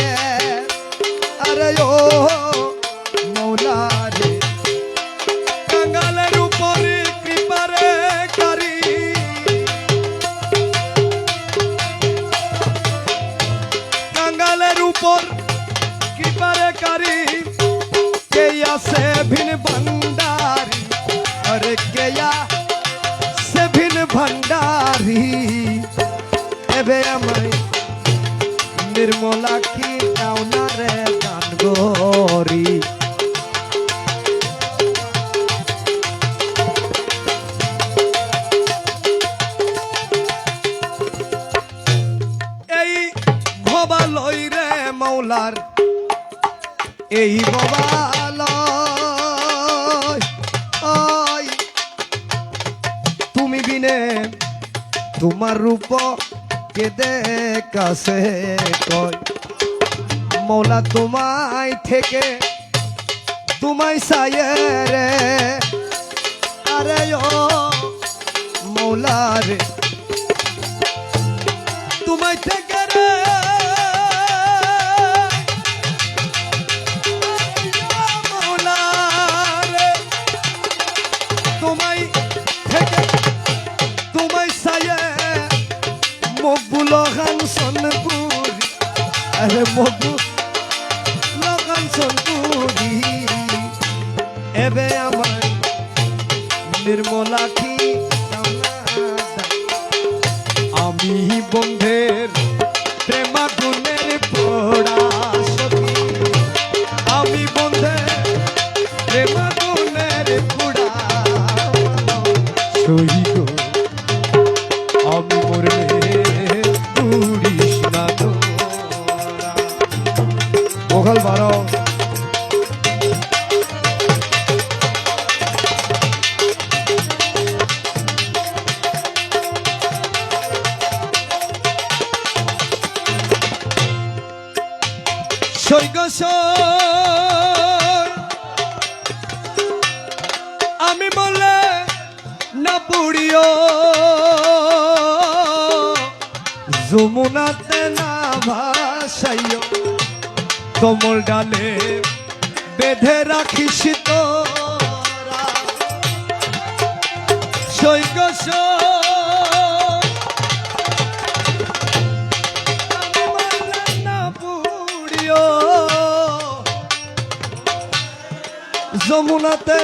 আরে ও মৌলা রে কাঙ্গালের উপর কৃপারে কারী কাঙ্গালের উপর কৃপারে কারী কেয়া से भिन भंडारी अरे केया से भिन भंडारी एबे আমায় নির্মলা কি দাও না রে গান গরি এই ভবালয় রে মৌলার এই ভবালয় তুমি বিনে তোমার রূপ কে দেখাছে কয় মৌলা তোমায় থেকে তোমায় সায়ে রে আরে ও মৌলা রে তোমায় থেকে রে মকবুল খান সনপুরি আরে মকবুল খান সনপুরি এবে আমার নির্মলা কি আমি বন্ধের প্রেমাগুনের পোড়া সখী আমি বন্ধের প্রেমাগুনের পোড়া সই গো আমি মরে মোঘল বারো সৈকসর আমি বলে না পুড়িও যমুনাতে না ভাসাইও কমল ডালে বেঁধে রাখিস তোরা সৈকসর আমি বলে না পুড়িও যমুনাতে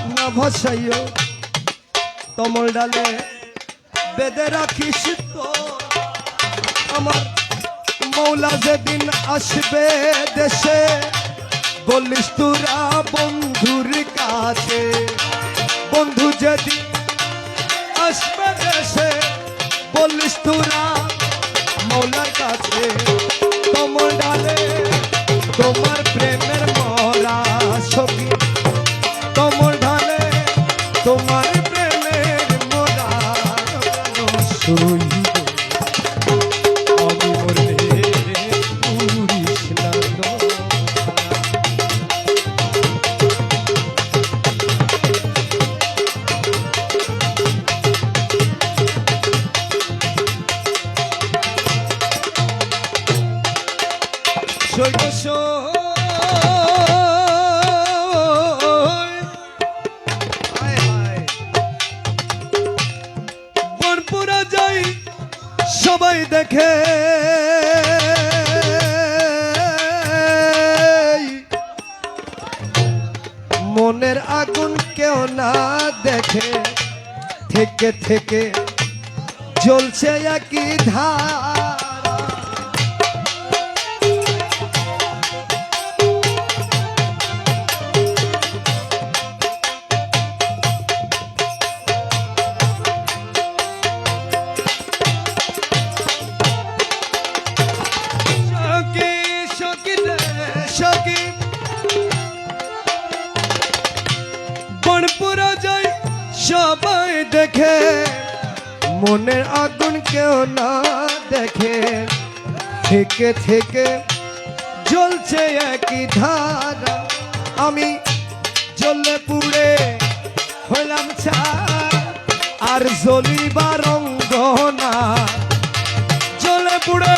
না ভাসাইও কমল ডালে বেঁধে রাখিস তো আমার মৌলা যেদিন আসবে দেশে বলিস তোরা বন্ধুর কাছে বন্ধু যেদিন আসবে দেশে বলিস তোরা মৌলার কাছে কমল ডালে তোমার প্রেমের মরা সখী কমল ঢালে তোমার প্রেমের মরা সই আমি মরলে পুরিস না বনপুরা যাই সবাই দেখে মনের আগুন কেউ না দেখে থেকে থেকে জ্বলছে একই ধারা বনপুরা যাই সবাই দেখে মনের আগুন কেউ না দেখে থেকে থেকে জ্বলছে একই ধারা আমি জ্বললে পুড়ে হইলাম ছাই আর জ্বলিবার অঙ্গনা জ্বলে পুড়ে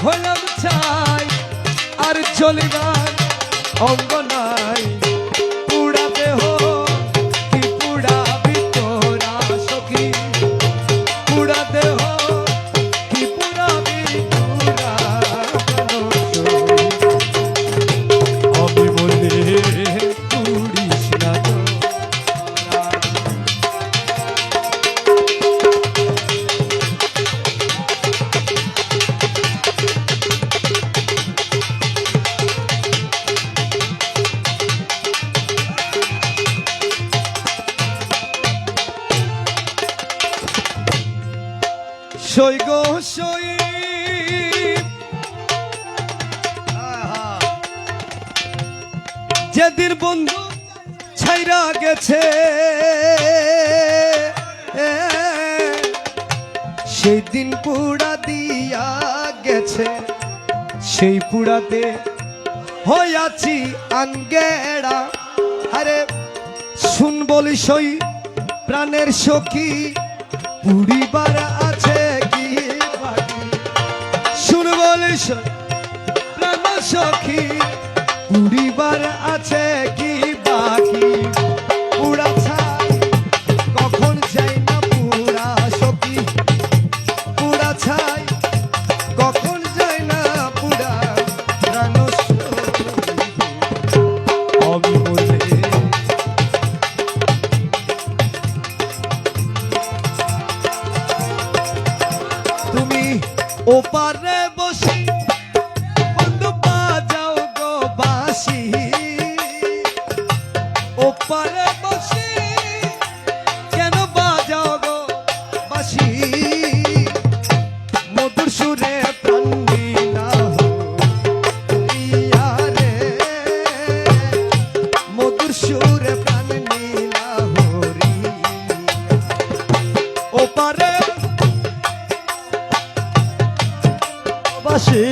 হইলাম ছাই আর জ্বলিবার অঙ্গনাই পুড়া দেহ কি পুড়াবি তোরা সখী পুড়া দেহ কি পুড়াবি তোরা আমি বলে পুড়িস না সই গো সই যেদিন বন্ধু ছাইরা গেছে সেই দিন পুড়া দিয়া গেছে সেই পুড়াতে হইয়াছি আঙ্গেড়া আরে শুন বলি সই প্রাণের সখী পুড়িবার আছে কি বাকি শুন বলি সই প্রাণ সখী পুড়িবার আছে কি বাকি পুড়া ছাই কখন যাই না পুড়া সখী পুড়া ছাই কখন যাই না পুড়া প্রাণ সখী আমি বলে তুমি ওপারে বসে বন্ধু বাজাও গো বাঁশি ওপারে বসে কেন বাজাও গো বাঁশি মধুর সুরে প্রাণ নীলা হইয়া রে মধুর সুরে প্রাণ নীলা হরি ওপারে বাঁশি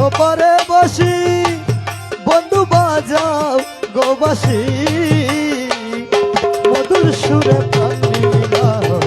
ওপারে বসি বন্ধু বাজাও গোবাসি মধুর সুরে প্রাণ মিলাও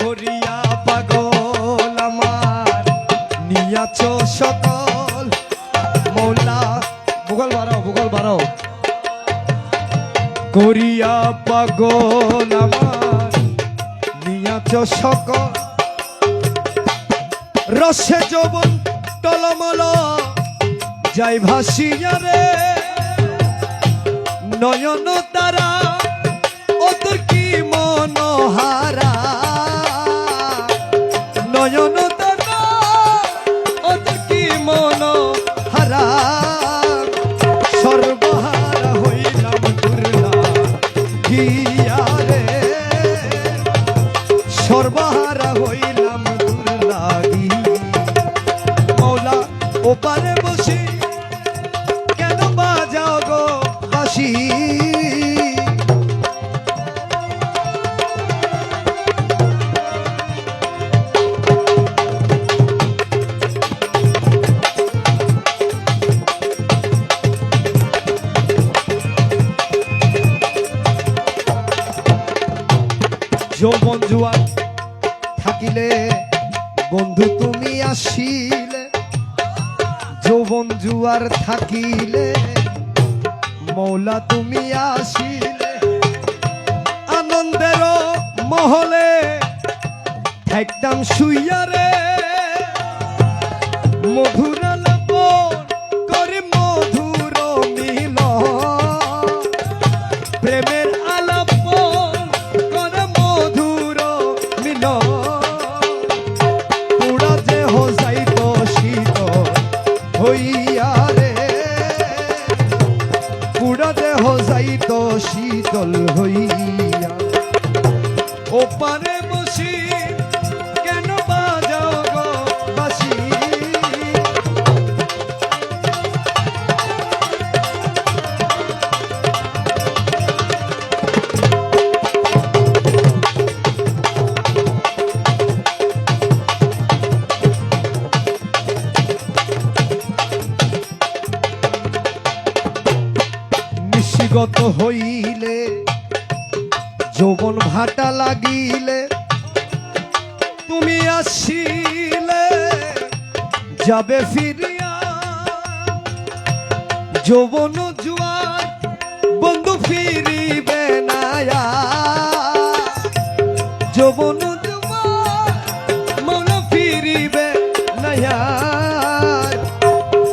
করিয়া পাগল আমার নিয়াছ সকল মৌলা ভূগোল বাড়াও করিয়া পাগল আমার নিয়াছ সকল রসে যৌবন টলমল যাই ভাসিয়া রে নয়ন তারা ওদের কি মনোহারা নয়ন তারা ওদের কি মনোহারা সর্বহারা হইলাম দুর্লা গিয়া রে সর্বহারা হইলাম দুর্লা মৌলা ওপারে বসি কেন বাজাও গো বাসি যৌবন জুয়ার থাকিলে বন্ধু তুমি আসিলে যৌবন জুয়ার থাকিলে মৌলা তুমি আসিলে আনন্দের মহলে থাকতাম শুইয়া রে মধুর আলাপন করে মধুর মিল প্রেমের আলাপন করে মধুর মিল পুরা যে হোসাইত শীত হইয়া রে পুরা যে হোসাইত শীতল হইয়া ওপারে বসি কেন বাজাও গো বাসি নিশিগত হইলে যৌবন ভাটা লাগিলে তুমি আসিলে যাবে ফিরিয়া যৌবন জুয়ার বন্ধু ফিরিবে না যৌবন জুয়ার মৌলা ফিরিবে না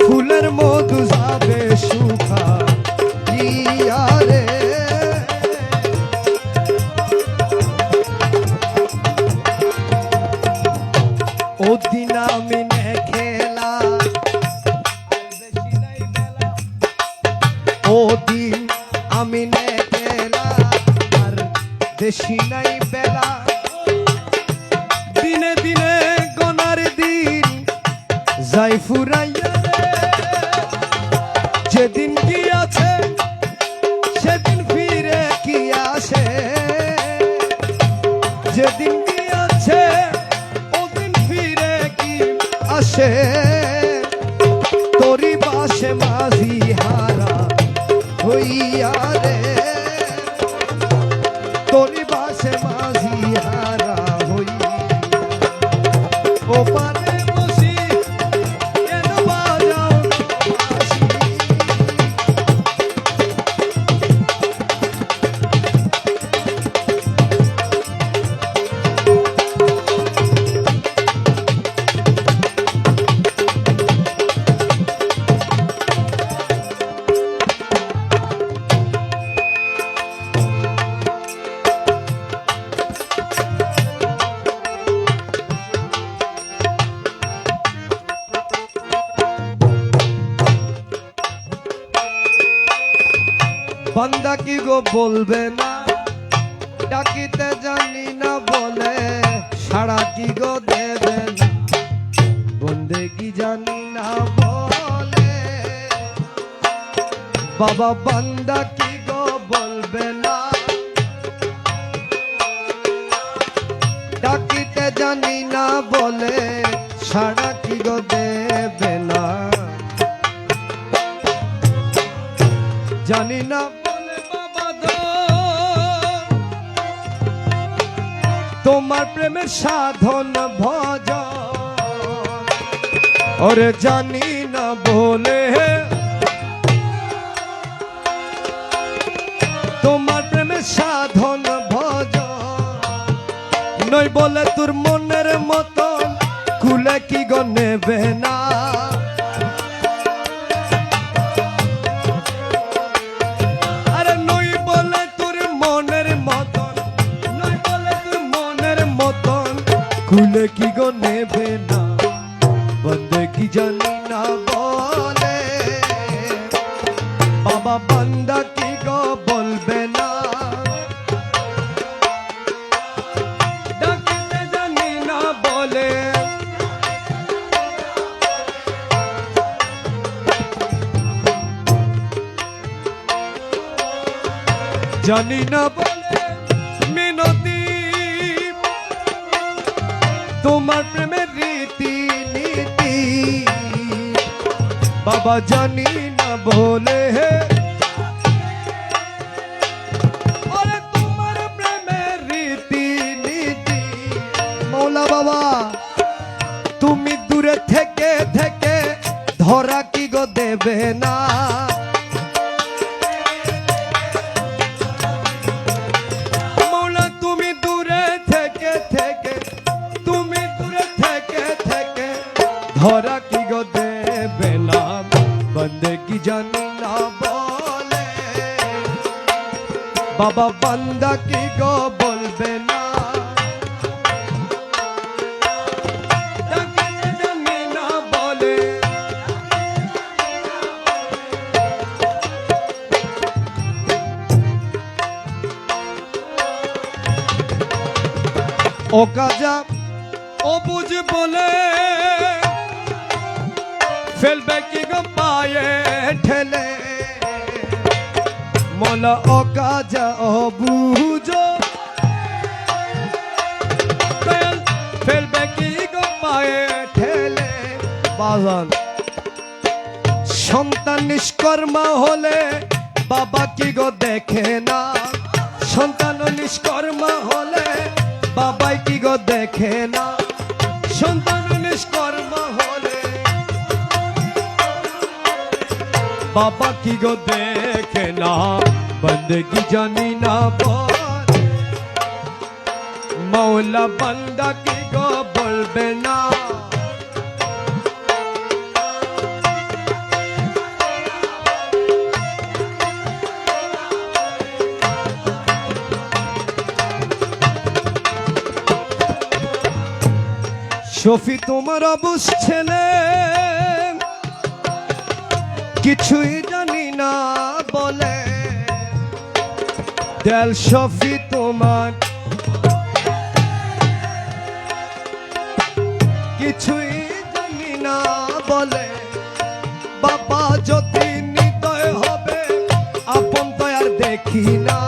ফুলের মধু যাবে সুখা রে ওদিন আমি খেলা ওদিন আমি খেলা আর দেশি নাই বেলা দিনে দিনে গনার দিন যাই ফুরাইয়া রে যেদিন কি আছে সেদিন ফিরে কি আসে যেদিন কি আছে ওদিন ফিরে কি আসে তোরি বাসে মাঝি হারা হইয়া রে তোরি বাসে মাঝি হারা হইয়া ওপারে বসি কেন বাজাও বাঁশি বান্দা কি গো বলবে না, ডাকিতে জানি না বলে সাড়া কি গো দেবে না, বন্দে কি জানি না বলে। বাবা বান্দা কি গো বলবে না, ডাকিতে জানি না বলে সাড়া কি গো দেবে না, জানি না বলে বাবা গো তোমার প্রেমের সাধন ভজ, ওরে জানি না বলে তোমার প্রেমের সাধন ভজ, নই বলে তোর মনের মতন খুলে কি গো নেবে না, আরে নই বলে তোর মনের মতন, নই বলে তোর মনের মতন খুলে কি গো নেবে না, বন্দে কি জানি না বলে। বাবা বান্দা কি গো বলবে না, ডাকিতে জানি না বলে, জানি না বলে মিনতি তোমার প্রেমের রীতি নীতি, বাবা জানি না বলে ওরে তোমার প্রেমের রীতি নীতি। মৌলা বাবা তুমি দূরে থেকে থেকে ধরা কি গো দেবে না, মৌলা তুমি দূরে থেকে থেকে, তুমি দূরে থেকে থেকে ধরা কি গো দেবে না, বন্দে কি জানি না বলে। বাবা বান্দা কি গো বলবে না, ডাকিতে জানি না বলে, ও কাজা ও বুঝ বলে ফেলবে কি গো পায়ে ঠেলে, মোলা ও কাজা ও বুঝো ফেলবে কি গো পায়ে ঠেলে। বাজান সন্তান নিষ্কর্মা হলে বাবা কি গো দেখে না, সন্তান নিষ্কর্মা হলে বাবাই কি গো দেখে না, সন্তান নিষ্কর্মা হলে বাবা কি গো দেখে না, বন্দगी জানি না বল। মৌলা বান্দা কি গো বলবে না, শফি তোমার অবুঝ ছেলে কিছুই জানি না বলে, দেল শফি তোমার কিছুই জানি না বলে, বাবা যদি নিদয় হবে আপন তো আর দেখি না,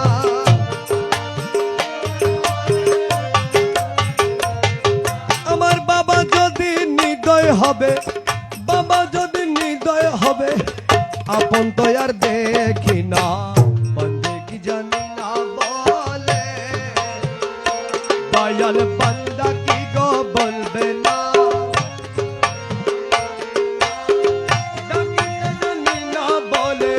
আমার বাবা যদি নিদয় হবে, বাবা যদি নিদয় হবে আপন তো আর দেখি না, বন্দगी জানি না বলে। দয়াল বান্দা কি গো বলবে না, ডাকিতে জানি না বলে।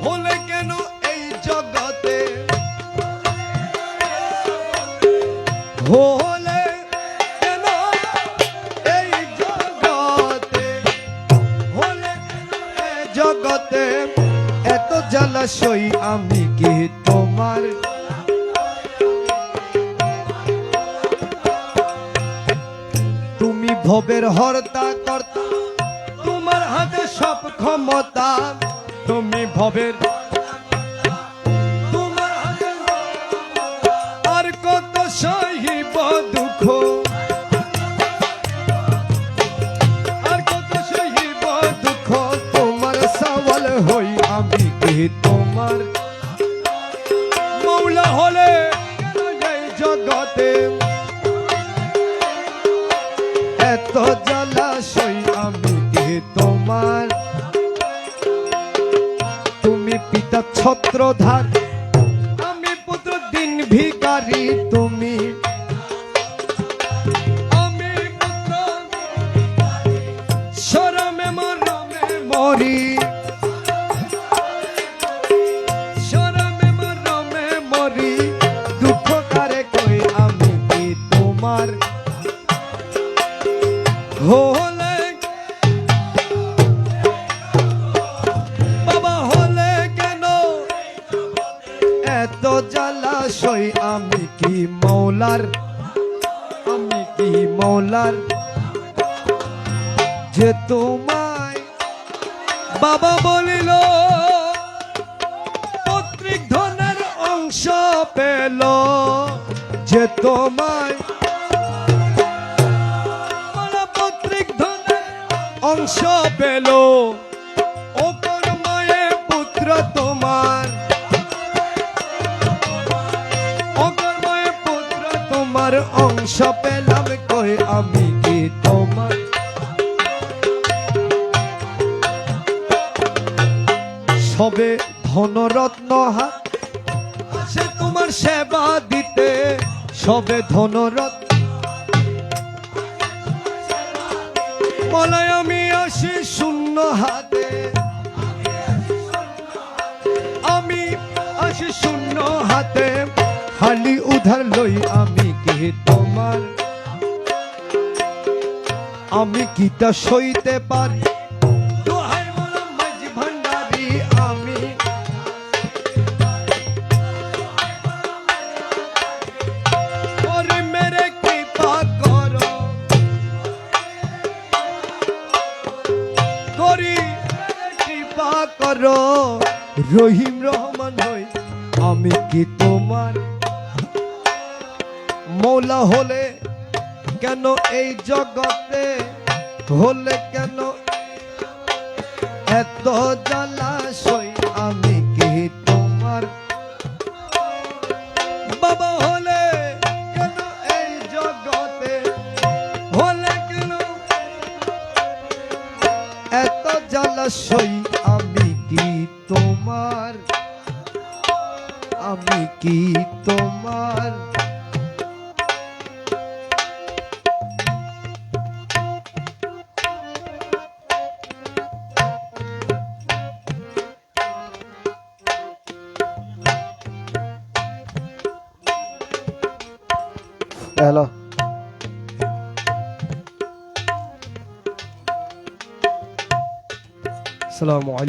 হলে কেন এই জগতে, হলে কেন এই জগতে, জলাশয় আমি কি তোমার তুমি ভবের হর্তা কর্তা তোমার হাতে সব ক্ষমতা তুমি ভবের তোমার হাতে আর কত সহিব দুঃখ আর কত সহিব দুঃখ তোমার সওয়াল হই আমি কি তোমার মৌলা হলে কেন এই জগতে এত জলাশয় আমি কি তোমার তুমি পিতা ছত্রধার আমি পুত্র দিন ভিখারি তুমি আমি পুত্র শরমে মরমে মরি শরমে মরমে মরি দুঃখ কারে কই আমি কি তোমার হলে বাবা হলে কেন এত জলাশয় আমি কি মৌলার যে তোমায় বাবা বলিল পৈতৃক ধনের অংশ পেল যে তোমায় অংশ পেল ও কর্ময়ে পুত্র তোমার ও কর্ময়ে পুত্র তোমার অংশ পেলাম কই আমি কি তোমার সবে ধনরত্ন হাত আসে তোমার সেবা দিতে সবে ধনরত্ন বলাই আমি আসি শূন্য হাতে আমি আসি শূন্য হাতে খালি উধার লই আমি কি তোমার আমি কিটা সইতে পারি দোহাই মোলা মাঝি ভান্ডারি আমি ওরে মেরে কৃপা করো করি কৃপা করো রহিম রহমান হই আমি কি তোমার মৌলা হলে কেন এই জগতে হলে কেন এত জলাশয় আমি কি তোমার বাবা হলে কেন এই জগতে হলে কেন এত জলাশয় আমি কি তোমার আমি কি তোমার হ্যালো আসসালামু আলাইকুম।